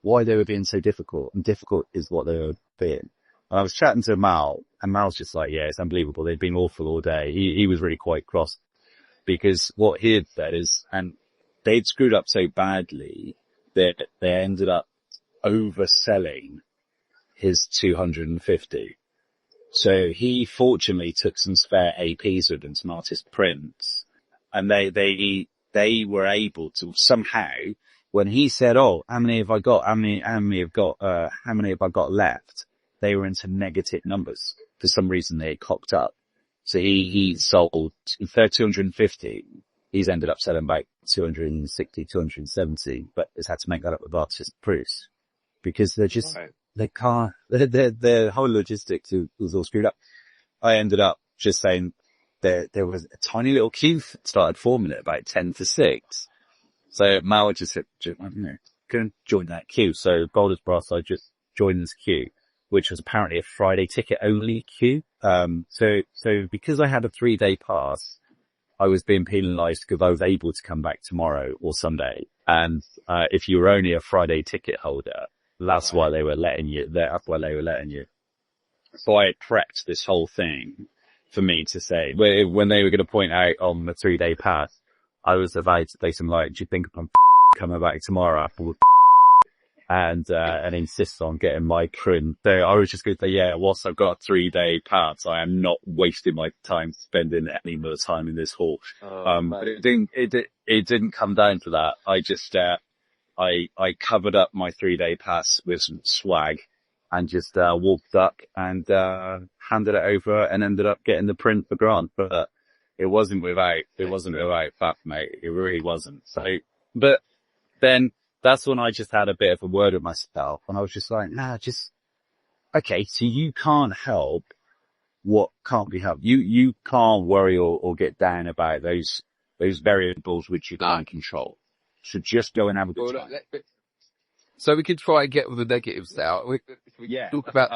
why they were being so difficult, and difficult is what they were being. And I was chatting to Mal, and Mal's just like, yeah, it's unbelievable. They'd been awful all day. He was really quite cross because what he had said is, and they'd screwed up so badly that they ended up overselling his 250. So he fortunately took some spare APs with him, some artist prints, and they were able to somehow, when he said, oh, how many have I got left? They were into negative numbers. For some reason they cocked up. So he sold, instead of 250, he's ended up selling about 260, 270, but has had to make that up with artist proofs. Because they're just, they can't, their whole logistics was all screwed up. I ended up just saying there was a tiny little queue started forming at about 10 to 6. So Mal just said, I don't know, couldn't join that queue. So Boulder's Brass, I just joined this queue. which was apparently a Friday ticket only queue. So because I had a 3-day pass, I was being penalised because I was able to come back tomorrow or Sunday. And, if you were only a Friday ticket holder, that's why they were letting you. So I had prepped this whole thing for me to say, when they were going to point out on the 3-day pass, I was about to say something like, do you think I'm coming back tomorrow? And insist on getting my print. So I was just going to say, yeah, whilst I've got a 3-day pass, I am not wasting my time spending any more time in this hall. But it didn't come down to that. I just, I covered up my 3-day pass with some swag and just, walked up and, handed it over and ended up getting the print for Grant. But it wasn't without that, mate. It really wasn't. So, but then, that's when I just had a bit of a word with myself, and I was just like, okay, so you can't help what can't be helped. You can't worry or get down about those variables which you can't control. So just go and have a good time. So we can try and get all the negatives out. We talk about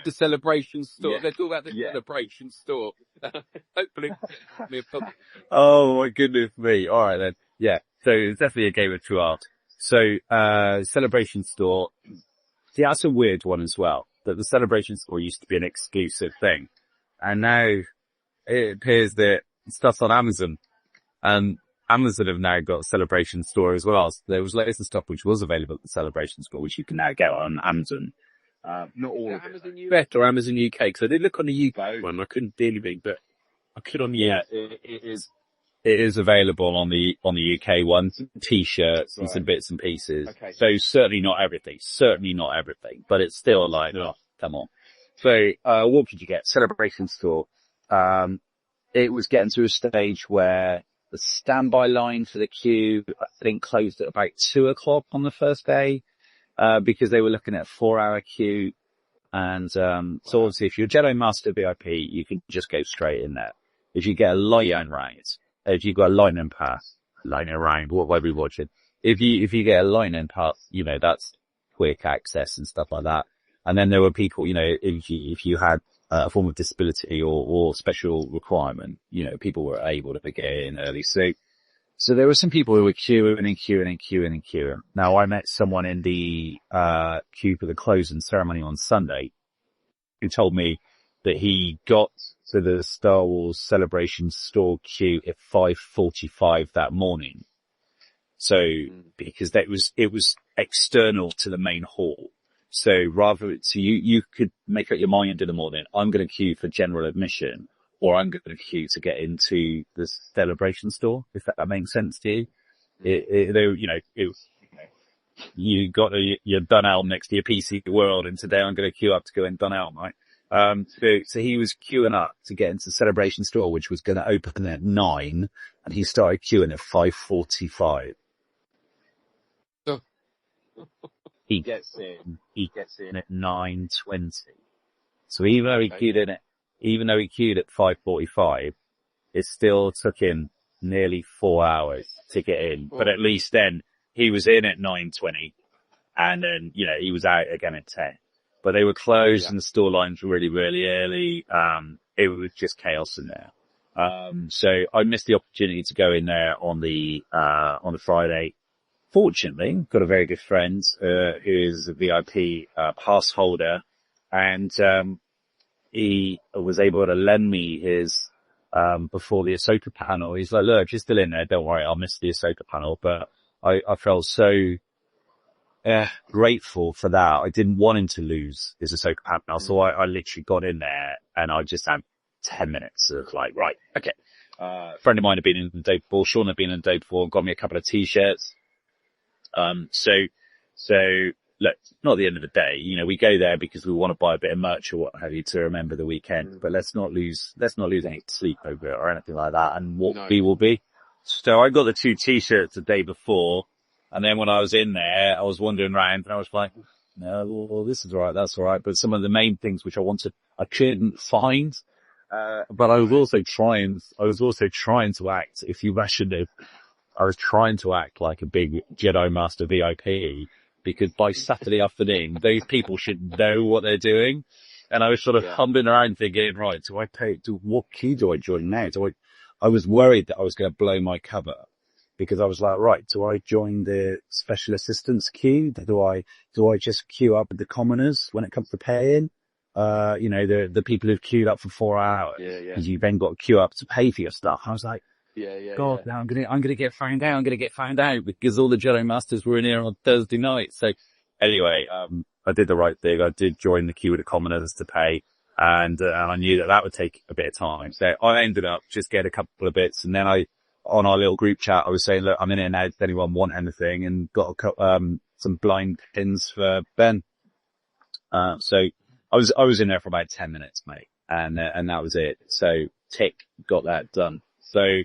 the celebration store. Yeah. Let's talk about the celebration store. Hopefully. Oh my goodness me. All right then. Yeah. So it's definitely a game of two halves. So, celebration store. See, that's a weird one as well. That the celebration store used to be an exclusive thing. And now it appears that stuff's on Amazon. And Amazon have now got a celebration store as well. So there was loads of stuff which was available at the celebration store, which you can now get on Amazon. Not all of Amazon US or Amazon UK? Because I did look on the UK one. I couldn't do anything, but I could on the US. It is available on the UK one, t-shirts and some bits and pieces. Okay. So certainly not everything, but it's still like, oh, come on. So, what did you get? Celebration store. It was getting to a stage where the standby line for the queue, I think, closed at about 2:00 on the first day, because they were looking at a 4-hour queue. And, so obviously if you're Jedi Master VIP, you can just go straight in there. If you get a line round, if you've got a lightning pass, lightning round, whatever you're watching, if you get a lightning pass, that's quick access and stuff like that. And then there were people, if you had a form of disability or special requirement, people were able to get in early. So there were some people who were queuing. Now I met someone in the, queue for the closing ceremony on Sunday who told me that he got to the Star Wars Celebration store queue at 5:45 that morning. So, because it was external to the main hall. So you could make up your mind in the morning, I'm going to queue for general admission, or I'm going to queue to get into the Celebration store, if that makes sense to you. You got your Dunelm next to your PC World, and today I'm going to queue up to go in Dunelm, right? So he was queuing up to get into the Celebration store, which was going to open at 9, and he started queuing at 5:45. Oh. He gets in at 9:20. So even though he queued at 5:45, it still took him nearly 4 hours to get in. But at least then he was in at 9:20, and then, he was out again at 10. But they were closed and the store lines were really, really early. It was just chaos in there. So I missed the opportunity to go in there on the Friday. Fortunately, got a very good friend, who is a VIP, pass holder, and, he was able to lend me his, before the Ahsoka panel. He's like, look, if you're still in there, don't worry, I'll miss the Ahsoka panel. But I felt so, grateful for that. I didn't want him to lose his Ahsoka panel, so I literally got in there and I just had 10 minutes of like, right, okay. A friend of mine had been in the day before, Sean had been in the day before, got me a couple of t-shirts. So look, not the end of the day, we go there because we want to buy a bit of merch or what have you to remember the weekend, but let's not lose any sleep over it or anything like that. And what will be. So I got the 2 t-shirts the day before. And then when I was in there, I was wandering around and I was like, no, well, this is all right, that's all right. But some of the main things which I wanted, I couldn't find. But I was also trying to act, if you mentioned it, I was trying to act like a big Jedi Master VIP because by Saturday afternoon, those people should know what they're doing. And I was sort of humbling around thinking, right, what queue do I join now? I was worried that I was going to blow my cover because I was like, right, do I join the special assistance queue? Do I just queue up with the commoners when it comes to paying? The people who've queued up for 4 hours. Because you then got to queue up to pay for your stuff. I was like, God, now I'm gonna get found out. I'm gonna get found out because all the Jedi Masters were in here on Thursday night. So anyway, I did the right thing. I did join the queue with the commoners to pay. And I knew that would take a bit of time. So I ended up just getting a couple of bits. And then on our little group chat, I was saying, look, I'm in here now. Does anyone want anything? And got some blind pins for Ben. So I was in there for about 10 minutes, mate. And that was it. So tick, got that done. So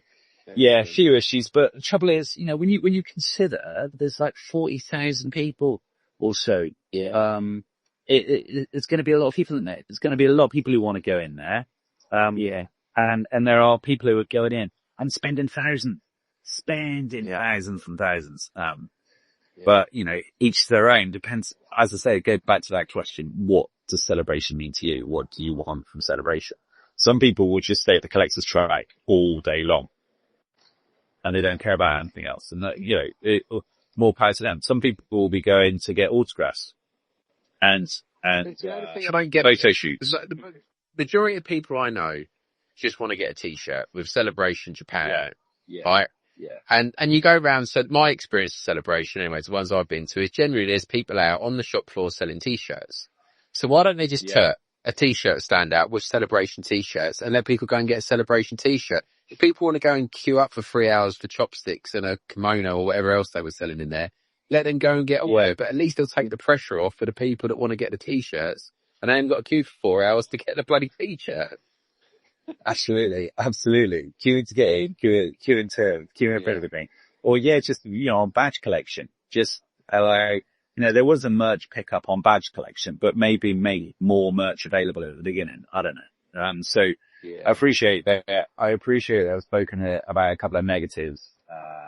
yeah, a few issues, but the trouble is, when you consider there's like 40,000 people or so, it's going to be a lot of people in there. There's going to be a lot of people who want to go in there. And there are people who are going in and spending thousands and thousands. But, each their own. Depends, as I say, go back to that question. What does celebration mean to you? What do you want from celebration? Some people will just stay at the collector's track all day long and they don't care about anything else. And more power to them. Some people will be going to get autographs and the thing I don't get photo shoots. is that the majority of people I know just want to get a t-shirt with Celebration Japan. Right? Yeah. And you go around, so my experience of Celebration anyways, the ones I've been to, is generally there's people out on the shop floor selling t-shirts. So why don't they just turn a t-shirt stand out with Celebration t-shirts and let people go and get a Celebration t-shirt? If people want to go and queue up for 3 hours for chopsticks and a kimono or whatever else they were selling in there, let them go and get away. But at least they'll take the pressure off for the people that want to get the t-shirts and they haven't got to queue for 4 hours to get the bloody t-shirt. Absolutely. Queuing to get in, queuing for everything. Or just, on badge collection. Just, there was a merch pickup on badge collection, but maybe make more merch available at the beginning. I don't know. I appreciate that. I appreciate that I've spoken about a couple of negatives,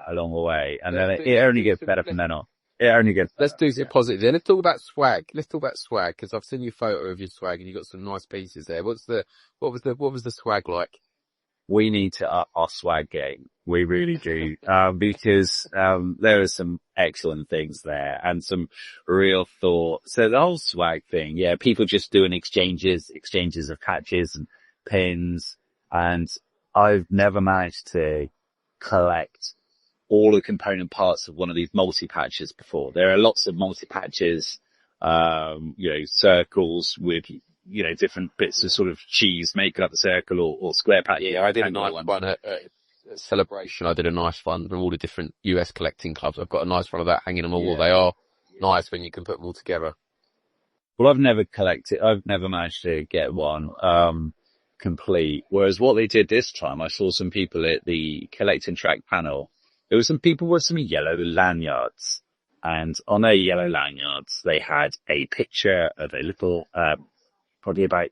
along the way. And then it only gets better from then on. It only gets better. Let's do some positive then. Let's talk about swag. Because I've seen your photo of your swag and you've got some nice pieces there. What was the swag like? We need to up our swag game. We really do. Because, there are some excellent things there and some real thought. So the whole swag thing, people just doing exchanges of patches and pins. And I've never managed to collect all the component parts of one of these multi-patches before. There are lots of multi-patches, circles with, different bits of sort of cheese making up the circle or square patch. Yeah, I did a nice one at Celebration. I did a nice one from all the different US collecting clubs. I've got a nice one of that hanging on the wall. They are nice when you can put them all together. Well, I've never managed to get one, complete. Whereas what they did this time, I saw some people at the collect and track panel. There were some people with some yellow lanyards, and on their yellow lanyards, they had a picture of a little, probably about,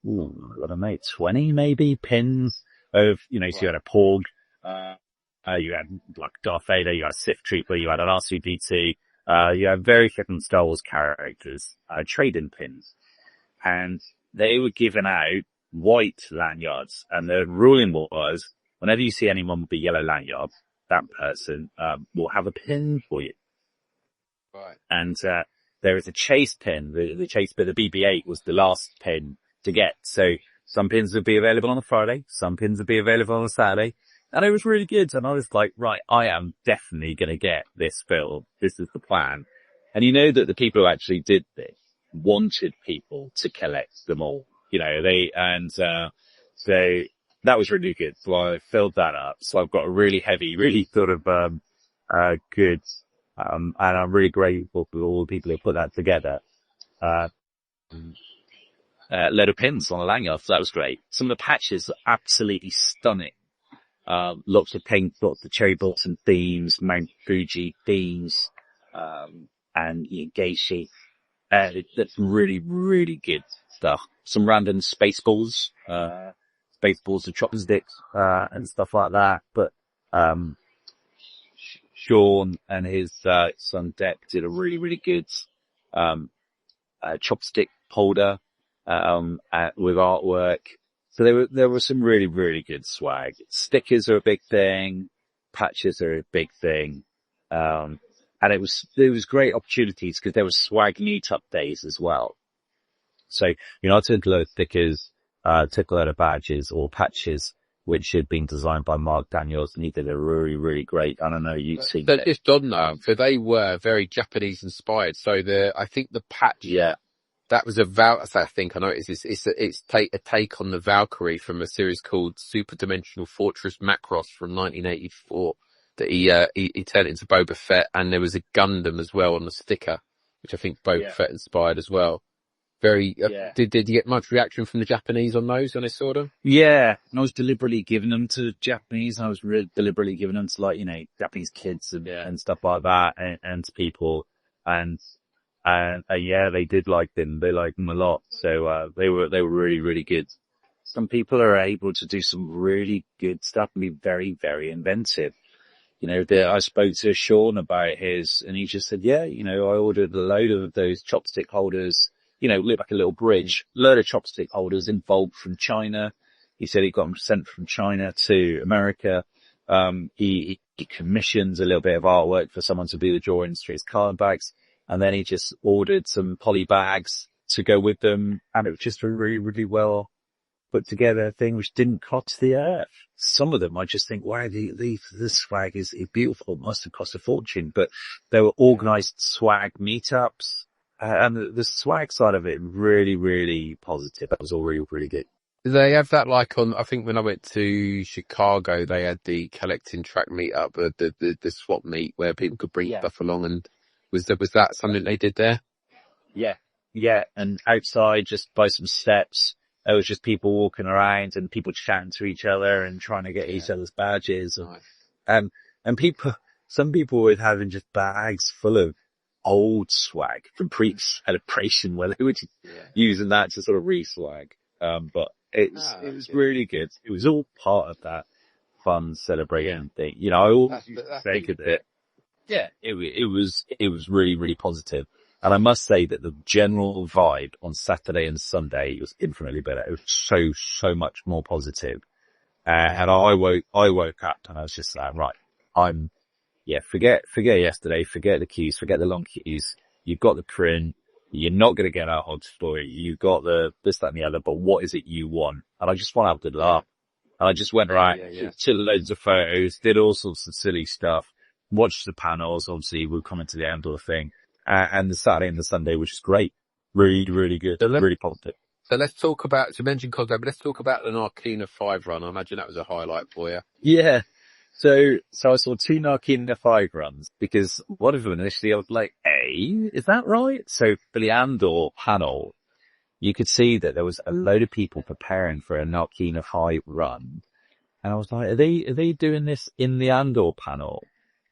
20 maybe pins of, so you had a Porg, you had like Darth Vader, you had a Sith Trooper, you had an R2-D2, you had various different Star Wars characters, trade-in pins, and they were given out white lanyards, and the ruling was, whenever you see anyone with a yellow lanyard, that person will have a pin for you. Right. And there is a chase pin. The chase pin, the BB-8 was the last pin to get. So some pins would be available on a Friday, some pins would be available on a Saturday. And it was really good. And I was like, right, I am definitely going to get this film. This is the plan. And that the people who actually did this wanted people to collect them all. So that was really good. So I filled that up. So I've got a really heavy, really sort of, good, and I'm really grateful for all the people who put that together. Load of pins on the lanyard. So that was great. Some of the patches are absolutely stunning. Lots of paint, lots of cherry blossom themes, Mount Fuji themes, and Geisha. That's really, really good stuff. Some random Spaceballs, Spaceballs with chopsticks, and stuff like that. But, Sean and his son Deck did a really, really good chopstick holder with artwork. So there was some really, really good swag. Stickers are a big thing. Patches are a big thing. And there was great opportunities because there was swag meetup days as well. So, I took a load of stickers, took a load of badges or patches, which had been designed by Mark Daniels, and he did a really, really great. I don't know, you've seen So it. just on that, so they were very Japanese inspired. So I think the patch, that was I know it's a take on the Valkyrie from a series called Super Dimensional Fortress Macross from 1984 that he turned into Boba Fett, and there was a Gundam as well on the sticker, which I think Boba Fett inspired as well. Very, did you get much reaction from the Japanese on those when they saw them? Yeah, and I was deliberately giving them to Japanese. I was deliberately giving them to Japanese kids and stuff like that and to people. And they did like them. They liked them a lot. So, they were really, really good. Some people are able to do some really good stuff and be very, very inventive. I spoke to Sean about his, and he just said, I ordered a load of those chopstick holders, look like a little bridge, load of chopstick holders in bulk from China. He said he got them sent from China to America. He commissioned a little bit of artwork for someone to do the drawings for his card bags. And then he just ordered some poly bags to go with them. And it was just a really, really well put together thing which didn't cost the earth. Some of them I just think, wow, this swag is beautiful. It must have cost a fortune, but there were organized swag meetups. And the swag side of it, really, really positive. That was all really, really good. Do they have that I think when I went to Chicago, they had the collecting track meetup, the swap meet where people could bring stuff along, and was that something they did there? Yeah. And outside, just by some steps, there was just people walking around and people chatting to each other and trying to get each other's badges. Nice. And some people were having just bags full of old swag from pre-celebration where they were just using that to sort of re-swag. But it was really good. It was all part of that fun celebration thing. I always think of it. Yeah, it was really, really positive. And I must say that the general vibe on Saturday and Sunday was infinitely better. It was so much more positive. And I woke up and I was just like, right, forget yesterday, forget the queues, forget the long queues. You've got the print. You're not going to get out hot for it. You've got the this, that and the other, but what is it you want? And I just want to have a good laugh. And I just went around, took loads of photos, did all sorts of silly stuff, watched the panels. Obviously we'll come into the Andor thing. And the Saturday and the Sunday, which is great. Really, really good. Really positive. So let's talk about, you mentioned cosplay, but let's talk about the Narkina 5 run. I imagine that was a highlight for you. Yeah. So I saw 2 Narkina 5 runs because one of them initially I was like, hey, is that right? So for the Andor panel, you could see that there was a load of people preparing for a Narkina 5 run. And I was like, are they doing this in the Andor panel?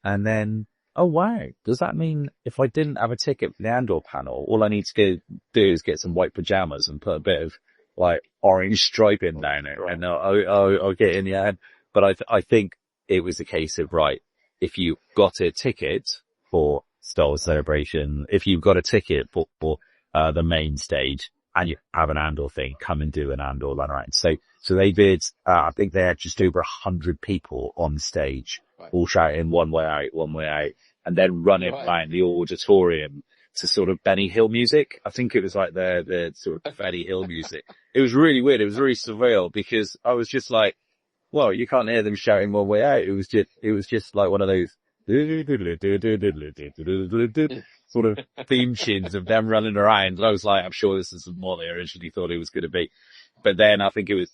And then, oh wow, does that mean if I didn't have a ticket for the Andor panel, all I need to do is get some white pajamas and put a bit of orange striping down it and I'll get in the end. But I think it was a case of, right, if you got a ticket for Star Wars Celebration, if you've got a ticket for the main stage and you have an Andor thing, come and do an Andor run around. So they did, I think they had just over 100 people on stage, all shouting one way out, and then running around the auditorium to sort of Benny Hill music. I think it was like the sort of Benny Hill music. It was really weird. It was really surreal because I was just like, well, you can't hear them shouting one way out. It was just like one of those sort of theme tunes of them running around. And I was like, I'm sure this isn't what they originally thought it was going to be. But then I think it was,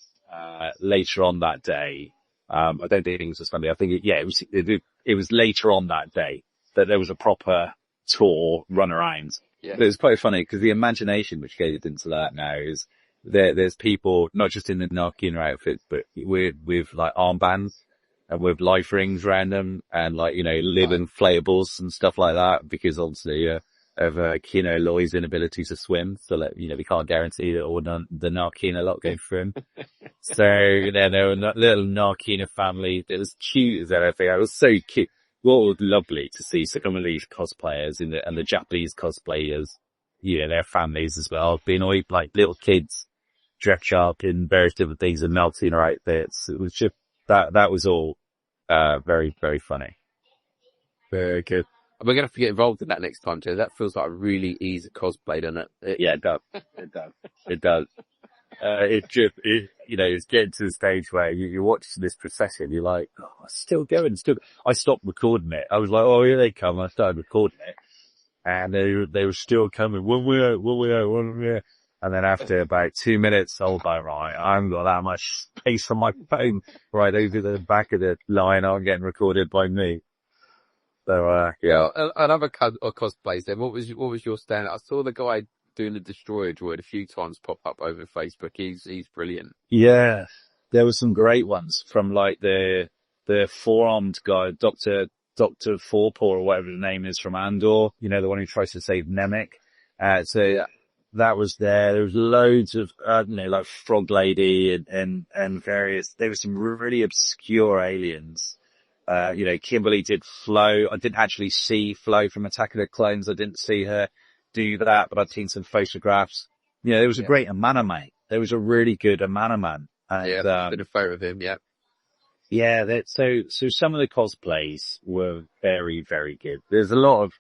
later on that day. I don't think it was a Sunday. I think it was later on that day that there was a proper tour run around. Yeah. But it was quite funny because the imagination which goes into that now is there's people not just in the Narkina outfits, but with like armbands and with life rings around them and live inflatables and stuff like that because obviously, of Kino Loy's inability to swim. So we can't guarantee that all the Narkina lot go for him. So there were a little Narkina family. It was cute as anything. It was so cute. what was lovely to see some of these cosplayers and the Japanese cosplayers, their families as well, being all like little kids dressed up in various different things and melting their outfits. It was just, that was all, very, very funny. Very good. We're going to have to get involved in that next time, Joe. That feels like a really easy cosplay, doesn't it? Yeah, it does. It does. It does. It's getting to the stage where you watch this procession, you're like, oh, it's still going, I stopped recording it. I was like, oh, here they come. I started recording it and they were still coming. One way out. And then after about 2 minutes, I was like, right, I haven't got that much space on my phone right over the back of the line. I'm getting recorded by me. So, yeah. Another cosplays then. What was your stand? I saw the guy doing the Destroyer droid a few times pop up over Facebook. He's brilliant. yeah, there were some great ones from like the four-armed guy, Dr. Forpaw or whatever the name is from Andor, the one who tries to save Nemec. So that was there. There was loads of, like Frog Lady and various, there were some really obscure aliens. Kimberly did Flo. I didn't actually see Flo from Attack of the Clones. I didn't see her do that, but I'd seen some photographs. There was a great Amanamate. There was a really good Amanaman. And, I did a photo of him, yeah. Yeah, so some of the cosplays were very, very good. There's a lot of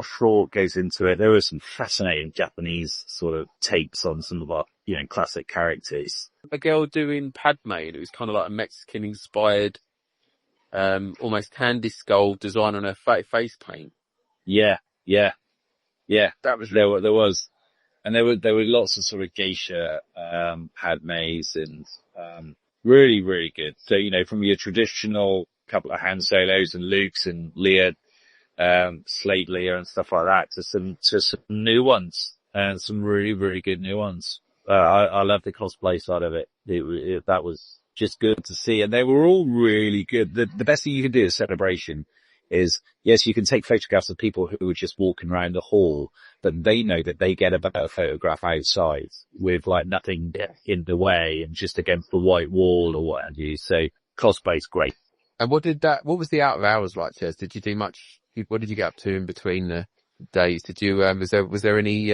thought goes into it. There were some fascinating Japanese sort of takes on some of our, classic characters. A girl doing Padme, it was kind of like a Mexican inspired, almost handy skull design on her face paint. Yeah. That was, there was, and there were lots of sort of geisha, Padmes and, really, really good. So, from your traditional couple of Han Solos and Lukes and Leia, Slate Leia and stuff like that to some new ones and some really, really good new ones. I love the cosplay side of it. That was just good to see. And they were all really good. The best thing you can do as Celebration is, yes, you can take photographs of people who are just walking around the hall, but they know that they get a better photograph outside with like nothing in the way and just against the white wall or what have you. So cosplay's great. And what was the out of hours like, Chaz? Did you do much? What did you get up to in between the days? Did you, was there any,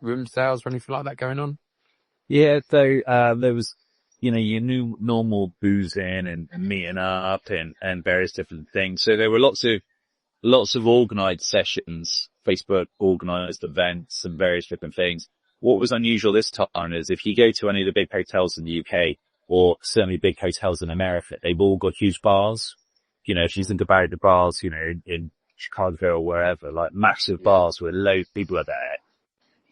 room sales or anything like that going on? Yeah, so, there was, your new normal boozing and meeting up and various different things. So there were lots of organized sessions, Facebook organized events and various different things. What was unusual this time is if you go to any of the big hotels in the UK or certainly big hotels in America, they've all got huge bars. If you think about the bars, in Chicago or wherever, like massive bars where loads of people are there.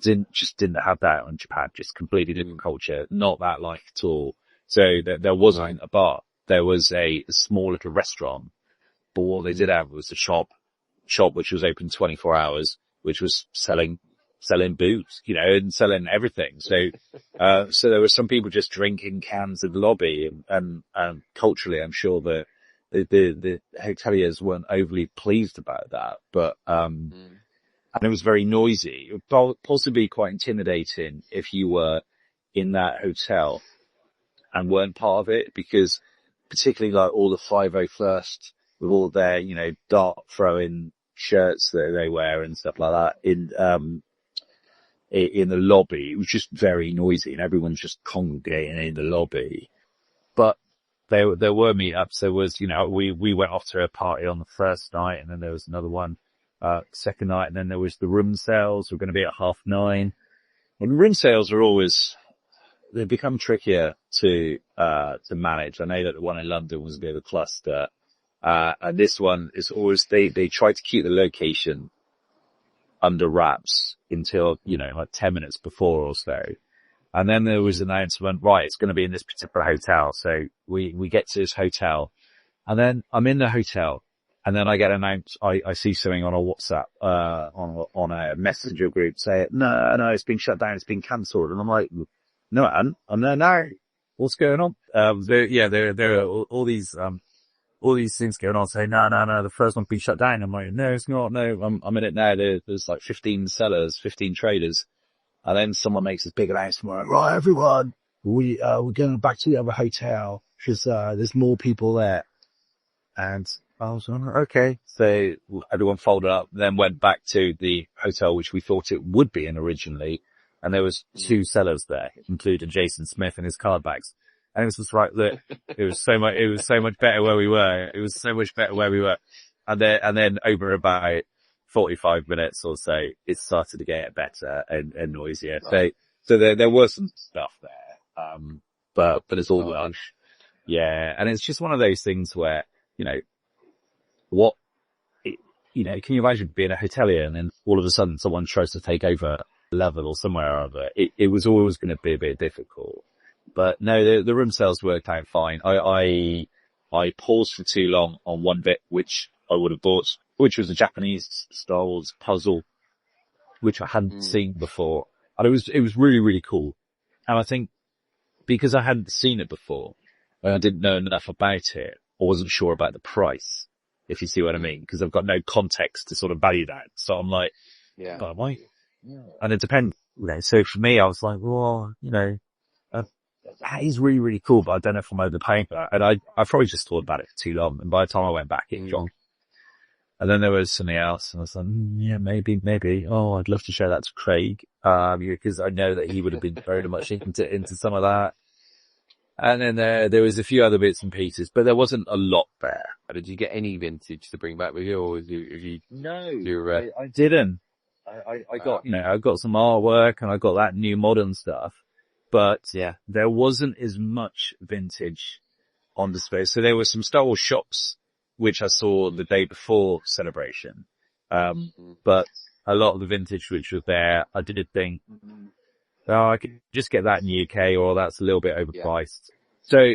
Didn't have that in Japan, just completely different culture, not that like at all. So there wasn't a bar. There was a small little restaurant, but what they did have was a shop which was open 24 hours, which was selling booze, and selling everything. So, so there were some people just drinking cans in the lobby and culturally, I'm sure the hoteliers weren't overly pleased about that, but, and it was very noisy. It would possibly quite intimidating if you were in that hotel and weren't part of it, because particularly like all the 501st with all their, dart throwing shirts that they wear and stuff like that in the lobby, it was just very noisy and everyone's just congregating in the lobby. But there were meetups. There was, we went off to a party on the first night and then there was another one second night, and then there was the room sales. We're going to be at 9:30. And room sales are always, they become trickier to manage. I know that the one in London was a bit of a cluster. And this one is always, they try to keep the location under wraps until, like 10 minutes before or so. And then there was an announcement, right, it's going to be in this particular hotel. So we get to this hotel and then I'm in the hotel. And then I get announced, I see something on a WhatsApp, on a messenger group say, no, it's been shut down, it's been cancelled. And I'm like, no, it hasn't. I'm there now. What's going on? There are all these things going on saying, no, the first one's been shut down. I'm like, no, it's not. No, I'm in it now. There's like 15 sellers, 15 traders. And then someone makes this big announcement, like, right, everyone, we're going back to the other hotel because, there's more people there. And I was like, okay. So everyone folded up, then went back to the hotel, which we thought it would be in originally. And there was two sellers there, including Jason Smith and his card bags. And it was just like, look, it was so much better where we were. It was so much better where we were. And then over about 45 minutes or so, it started to get better and noisier. Right. So there was some stuff there. But it's all done. Yeah. And it's just one of those things where, you know, can you imagine being a hotelier and then all of a sudden someone tries to take over a level or somewhere or other? It was always going to be a bit difficult. But no, the room sales worked out fine. I paused for too long on one bit, which I would have bought, which was a Japanese Star Wars puzzle, which I hadn't seen before. And it was really, really cool. And I think because I hadn't seen it before, and I didn't know enough about it, I wasn't sure about the price, if you see what I mean, because I've got no context to sort of value that. So I'm like, yeah, but why? Yeah. And it depends. You know, so for me, I was like, well, you know, that is really, really cool, but I don't know if I'm overpaying for that. And I probably just thought about it for too long. And by the time I went back, it dropped. And then there was something else, and I was like, yeah, maybe. Oh, I'd love to show that to Craig, because I know that he would have been very much into some of that. And then there was a few other bits and pieces, but there wasn't a lot there. Did you get any vintage to bring back with you, or No, I didn't. I got some artwork and I got that new modern stuff, but yeah, there wasn't as much vintage on display. So there were some Star Wars shops, which I saw the day before Celebration. But a lot of the vintage which was there, I did think, oh, I could just get that in the UK, or that's a little bit overpriced. Yeah. So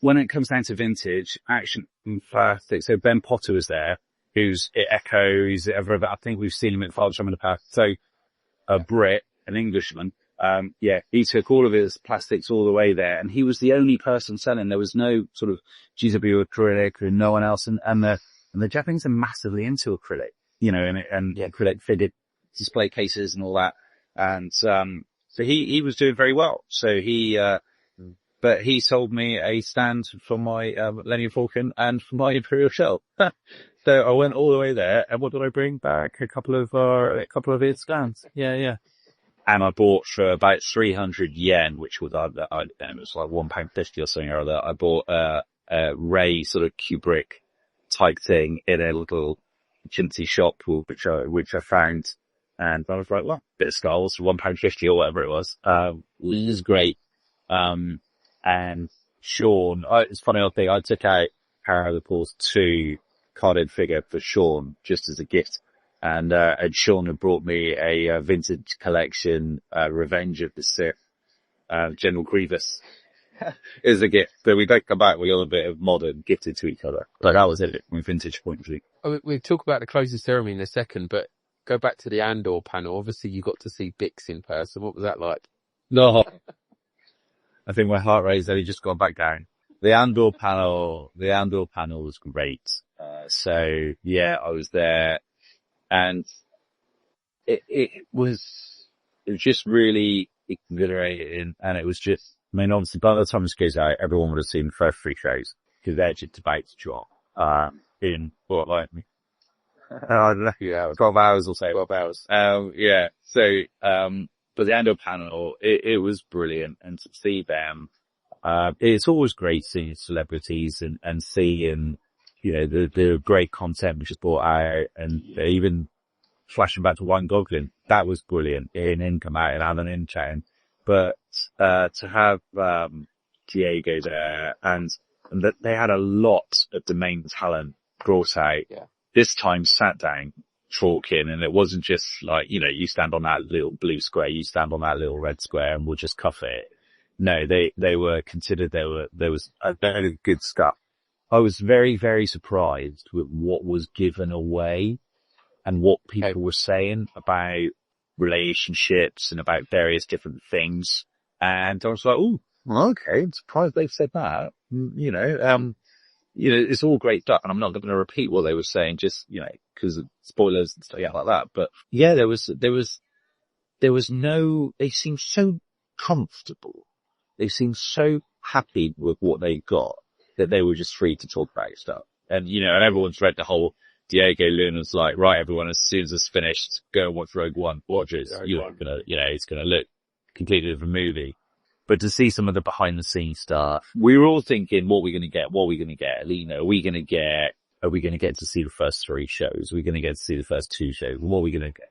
when it comes down to vintage, action fantastic. So Ben Potter was there, who's at Echo, I think we've seen him at Father Time in the past. So a Brit, an Englishman, he took all of his plastics all the way there, and he was the only person selling. There was no sort of GW acrylic or no one else, and the Japanese are massively into acrylic, you know, and acrylic fitted display cases and all that. And so he was doing very well. So but he sold me a stand for my Millennium Falcon and for my Imperial Shell. So I went all the way there, and what did I bring back? A couple of his stands. Yeah. And I bought for about 300 yen, which was, it was like £1.50 or something or other. I bought a Ray sort of Kubrick type thing in a little chintzy shop, which I found. And I was like, well, bit of Star Wars for £1.50 or whatever it was. It was great. And Sean, it's funny old thing, I took out Power of the Force 2 carded figure for Sean just as a gift. And Sean had brought me a vintage collection, Revenge of the Sith, General Grievous as a gift. So we don't come back, we got a bit of modern gifted to each other. But that was it from a vintage point of view. We'll talk about the closing ceremony in a second, but go back to the Andor panel. Obviously you got to see Bix in person. What was that like? No. I think my heart rate's only just gone back down. The Andor panel was great. So yeah, I was there, and it was just really exhilarating, and it was just, I mean, obviously by the time this goes out, everyone would have seen the first 3 shows, because they're just about to drop, in, what, like, I don't know, 12 hours or so. 12 hours. Yeah. So, but the Andor panel, it was brilliant, and to see them, it's always great seeing celebrities and seeing, you know, the great content which is brought out, and even flashing back to Ryan Gosling, that was brilliant. In come out and Alan in chatting. But, to have, Diego there, and that they had a lot of the main talent brought out. Yeah. This time sat down talking, and it wasn't just like, you know, you stand on that little blue square, you stand on that little red square, and we'll just cuff it. No, they were considered, there was a very good stuff. I was very, very surprised with what was given away and what people were saying about relationships and about various different things. And I was like, oh, okay, I'm surprised they've said that. You know, it's all great stuff, and I'm not going to repeat what they were saying, just, you know, because of spoilers and stuff like that. But yeah, there was no, they seemed so comfortable. They seemed so happy with what they got that they were just free to talk about stuff. And, and everyone's read the whole Diego Luna's like, right, everyone, as soon as it's finished, go and watch Rogue One. Watch it. It's gonna look completely different movie. But to see some of the behind the scenes stuff, we were all thinking, what are we going to get? What are we going to get? Are we going to get to see the first 3 shows? Are we going to get to see the first 2 shows? What are we going to get?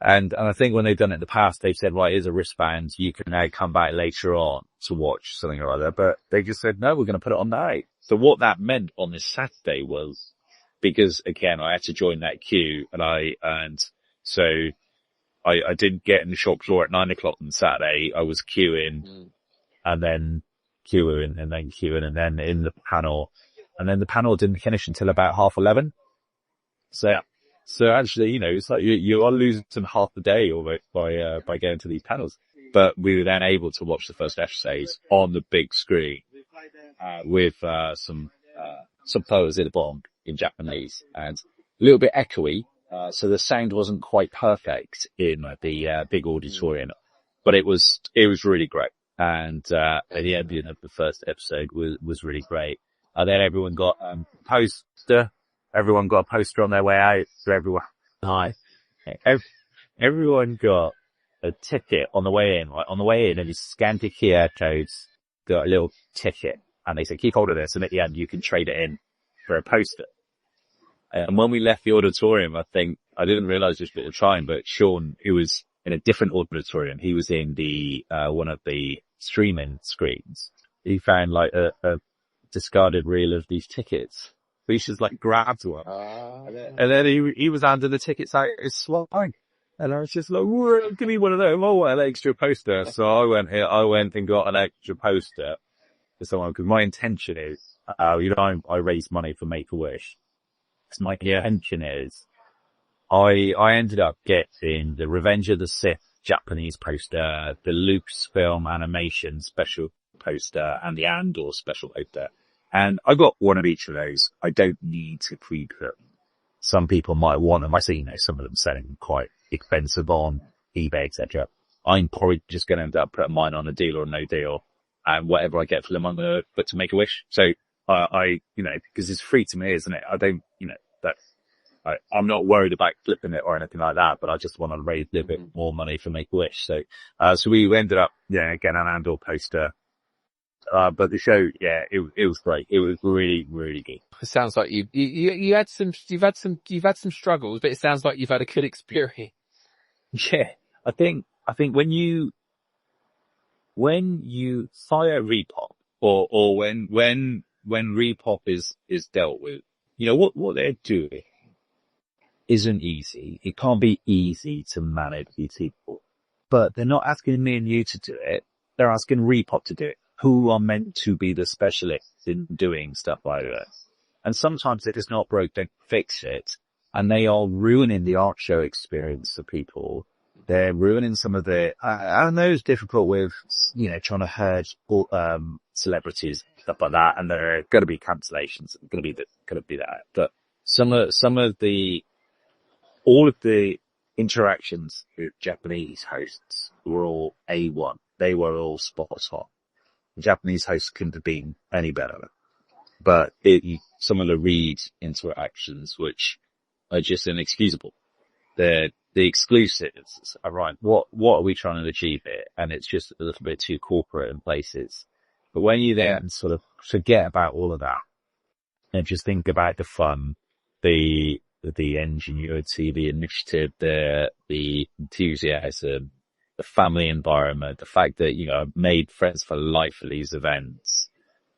And I think when they've done it in the past, they've said, right, here's a wristband. You can now come back later on to watch something or other. But they just said, no, we're going to put it on now. So what that meant on this Saturday was, because again, I had to join that queue and so I didn't get in the shop floor at 9 o'clock on Saturday. I was queuing and then queuing and then queuing and then in the panel. And then the panel didn't finish until about 11:30. So actually, it's like you are losing half the day almost by getting to these panels. But we were then able to watch the first essays on the big screen, with, some subtitles in the bottom in Japanese and a little bit echoey. So the sound wasn't quite perfect in the big auditorium, but it was really great. And the ending of the first episode was really great. And then everyone got poster. Everyone got a poster on their way out. So everyone got a ticket on the way in. Right? On the way in, and you scan the QR codes, got a little ticket, and they said, keep hold of this, and at the end you can trade it in for a poster. And when we left the auditorium, I think, I didn't realize this bit of time, but Sean, who was in a different auditorium, he was in the, one of the streaming screens. He found like a discarded reel of these tickets. But he just like grabbed one. And then he was handing the tickets out his swine. And I was just like, whoa, give me one of them. I want an extra poster. So I went and got an extra poster for someone, because my intention is, I raise money for Make-A-Wish. So my intention is, I ended up getting the Revenge of the Sith Japanese poster, the Lucasfilm animation special poster, and the Andor special poster. And I got one of each of those. I don't need to pre them. Some people might want them. I see, some of them selling quite expensive on eBay, etc. I'm probably just going to end up putting mine on a deal or no deal. And whatever I get for them, I'm going to put to Make-A-Wish. So because it's free to me, isn't it? I don't, I'm not worried about flipping it or anything like that, but I just want to raise a little bit more money for Make-A-Wish. So we ended up, getting an Andor poster. But the show, it was great. It was really, really good. It sounds like you've had some struggles, but it sounds like you've had a good experience. Yeah. I think when you fire repop or when repop is dealt with, what they're doing isn't easy. It can't be easy to manage these people, but they're not asking me and you to do it. They're asking repop to do it, who are meant to be the specialists in doing stuff like this. And sometimes it is not broke, don't fix it. And they are ruining the art show experience for people. They're ruining some of the, I know it's difficult with, trying to herd, celebrities, stuff like that. And there are going to be cancellations. Going to be that. But all of the interactions with Japanese hosts were all A1. They were all spot on. The Japanese hosts couldn't have been any better. But some of the read interactions, which are just inexcusable. The exclusives are right. What are we trying to achieve here? And it's just a little bit too corporate in places. But when you then sort of forget about all of that and just think about the fun, the ingenuity, the initiative, the enthusiasm, the family environment, the fact that, I've made friends for life for these events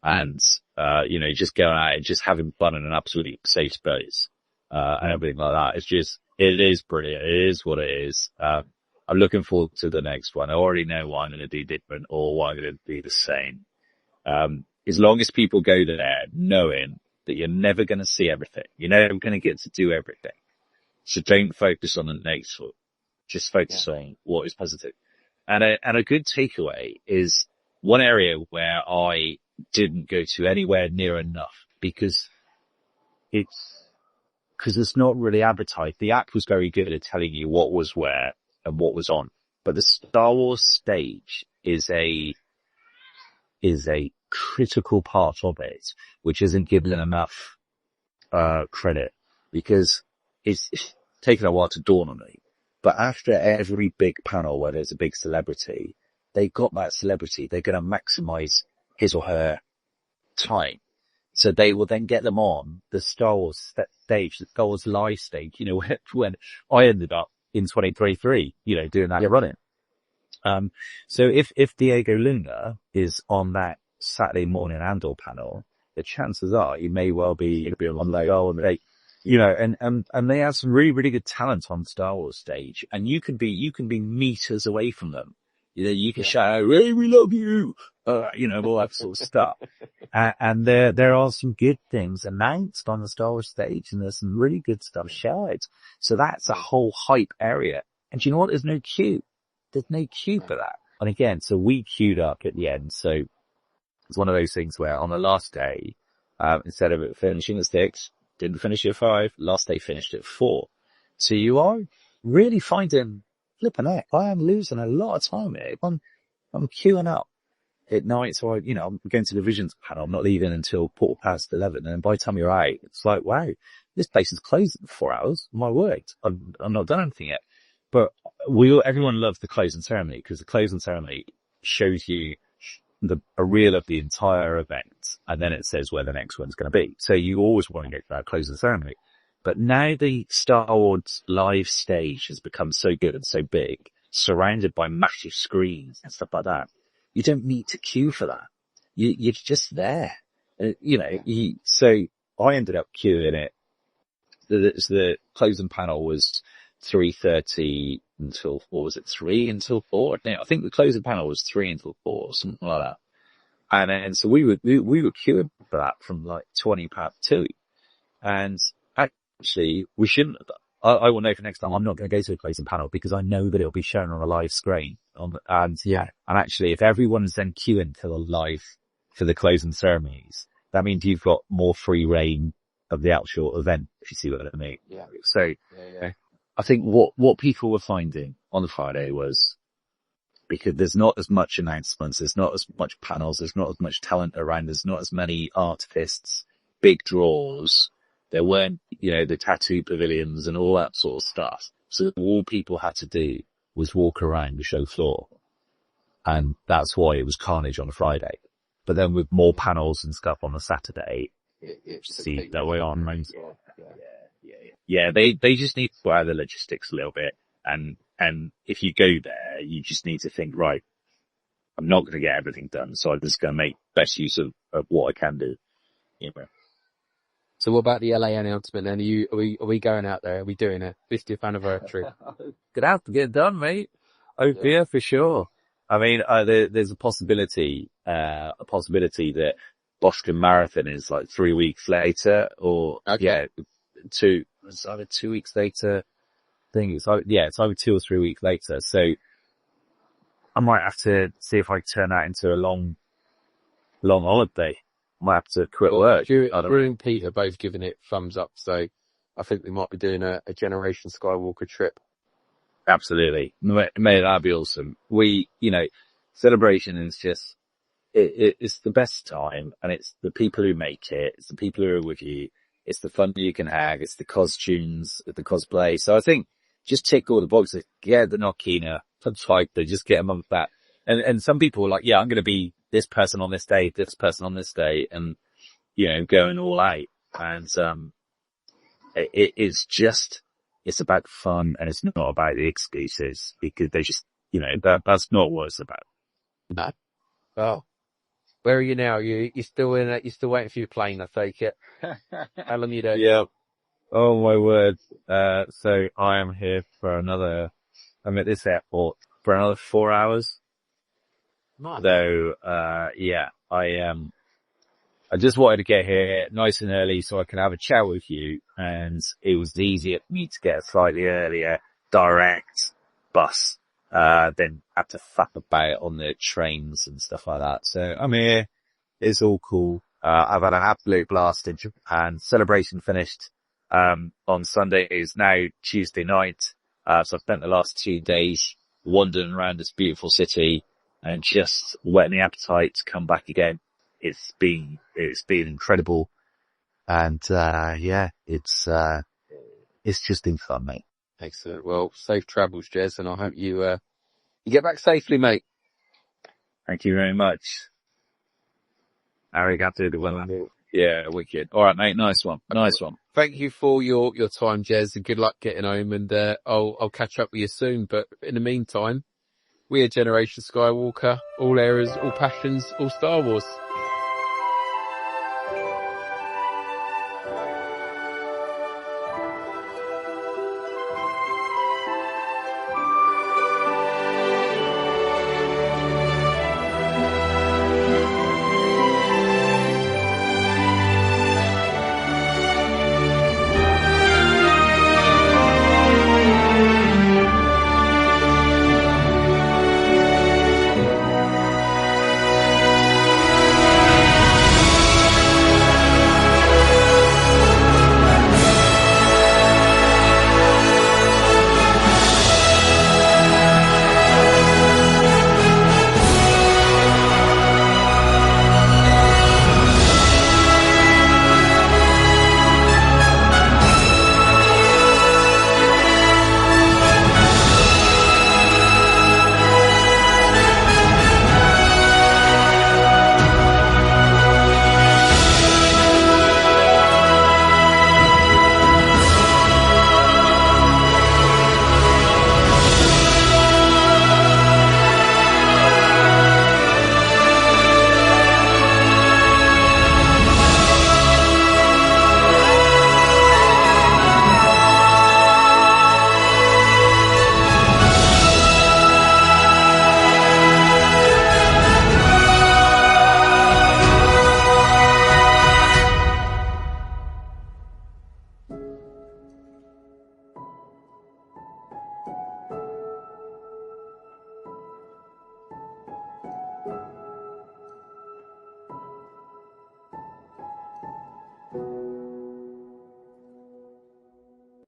and, just going out and just having fun in an absolutely safe space, and everything like that. It is brilliant. It is what it is. I'm looking forward to the next one. I already know what I'm going to do different or what I'm going to do the same. As long as people go there knowing that you're never going to see everything, you're never going to get to do everything. So don't focus on the negative. Just focus on what is positive. And a good takeaway is one area where I didn't go to anywhere near enough because it's not really advertised. The app was very good at telling you what was where and what was on. But the Star Wars stage is a critical part of it, which isn't given enough credit, because it's taken a while to dawn on me. But after every big panel where there's a big celebrity, they got that celebrity. They're going to maximize his or her time. So they will then get them on the Star Wars stage, the Star Wars live stage, you know, when I ended up in 2023, you know, doing that running. So if Diego Luna is on that Saturday morning Andor panel, the chances are he may well be on like, oh, they, you know, and they have some really, really good talent on Star Wars stage, and you can be meters away from them. You know, you can shout out, "Hey, we love you," you know, all that sort of stuff. And there are some good things announced on the Star Wars stage, and there's some really good stuff shared. So that's a whole hype area. And do you know what? There's no queue. There's no queue for that. And again, so we queued up at the end. So it's one of those things where on the last day, instead of it finishing at 6, didn't finish at 5, last day finished at 4. So you are really finding, flipping heck, I am losing a lot of time here. I'm queuing up at night. So I'm going to the Visions panel. I'm not leaving until 11:15. And by the time you're out, it's like, wow, this place is closed in 4 hours. My word. I'm not done anything yet. But everyone loves the closing ceremony, because the closing ceremony shows you a reel of the entire event, and then it says where the next one's going to be. So you always want to get to that closing ceremony. But now the Star Wars live stage has become so good and so big, surrounded by massive screens and stuff like that. You don't need to queue for that. You're just there. So I ended up queuing it. The closing panel was 3:30 until, or was it 3 until 4? No, I think the closing panel was 3 until 4, something like that. And so we were queuing for that from like 2. And actually we shouldn't have done. I will know for next time I'm not going to go to a closing panel, because I know that it'll be shown on a live screen. And actually if everyone's then queuing to the live for the closing ceremonies, that means you've got more free reign of the actual event, if you see what I mean. Yeah. So I think what people were finding on the Friday was, because there's not as much announcements, there's not as much panels, there's not as much talent around, there's not as many artists, big draws. There weren't, the tattoo pavilions and all that sort of stuff. So all people had to do was walk around the show floor. And that's why it was carnage on a Friday. But then with more panels and stuff on a Saturday, see that way on. Yeah, they just need to sort out the logistics a little bit. And if you go there, you just need to think, right, I'm not going to get everything done, so I'm just going to make best use of what I can do. So what about the LA announcement then? Are we going out there? Are we doing a 50th anniversary? Gonna have to get it done, mate. Oh, yeah, for sure. I mean, there's a possibility that Boston Marathon is like 3 weeks later, or it's either 2 weeks later. I think it's either 2 or 3 weeks later. So I might have to see if I can turn that into a long holiday. I might have to quit work. Drew and Pete are both giving it thumbs up, so I think we might be doing a Generation Skywalker trip. Absolutely. Mate, that'd be awesome. Celebration is just, it's the best time, and it's the people who make it, it's the people who are with you, it's the fun you can have, it's the costumes, the cosplay. So I think just tick all the boxes, get the Nokina, they just get amongst that. And some people are like, yeah, I'm going to be this person on this day, and, going all out. And, it is just, it's about fun, and it's not about the excuses, because they just, that's not what it's about. No. Oh. Where are you now? You're still you're still waiting for your plane, I take it. How long are you doing? Yeah. Oh my word. So I am here for I'm at this airport for another 4 hours. Nice. So, I just wanted to get here nice and early so I can have a chat with you, and it was easier for me to get a slightly earlier direct bus, than have to fuck about on the trains and stuff like that. So I'm here. It's all cool. I've had an absolute blast in Japan. Celebration finished, on Sunday. It's now Tuesday night. So I've spent the last 2 days wandering around this beautiful city and just whetting the appetite to come back again. It's been incredible. And, it's just been fun, mate. Excellent. Well, safe travels, Jez, and I hope you get back safely, mate. Thank you very much. Arigato de well. Yeah, wicked. All right, mate. Nice one. Nice one. Thank you for your time, Jez, and good luck getting home. And I'll catch up with you soon. But in the meantime, we are Generation Skywalker. All eras, all passions, all Star Wars.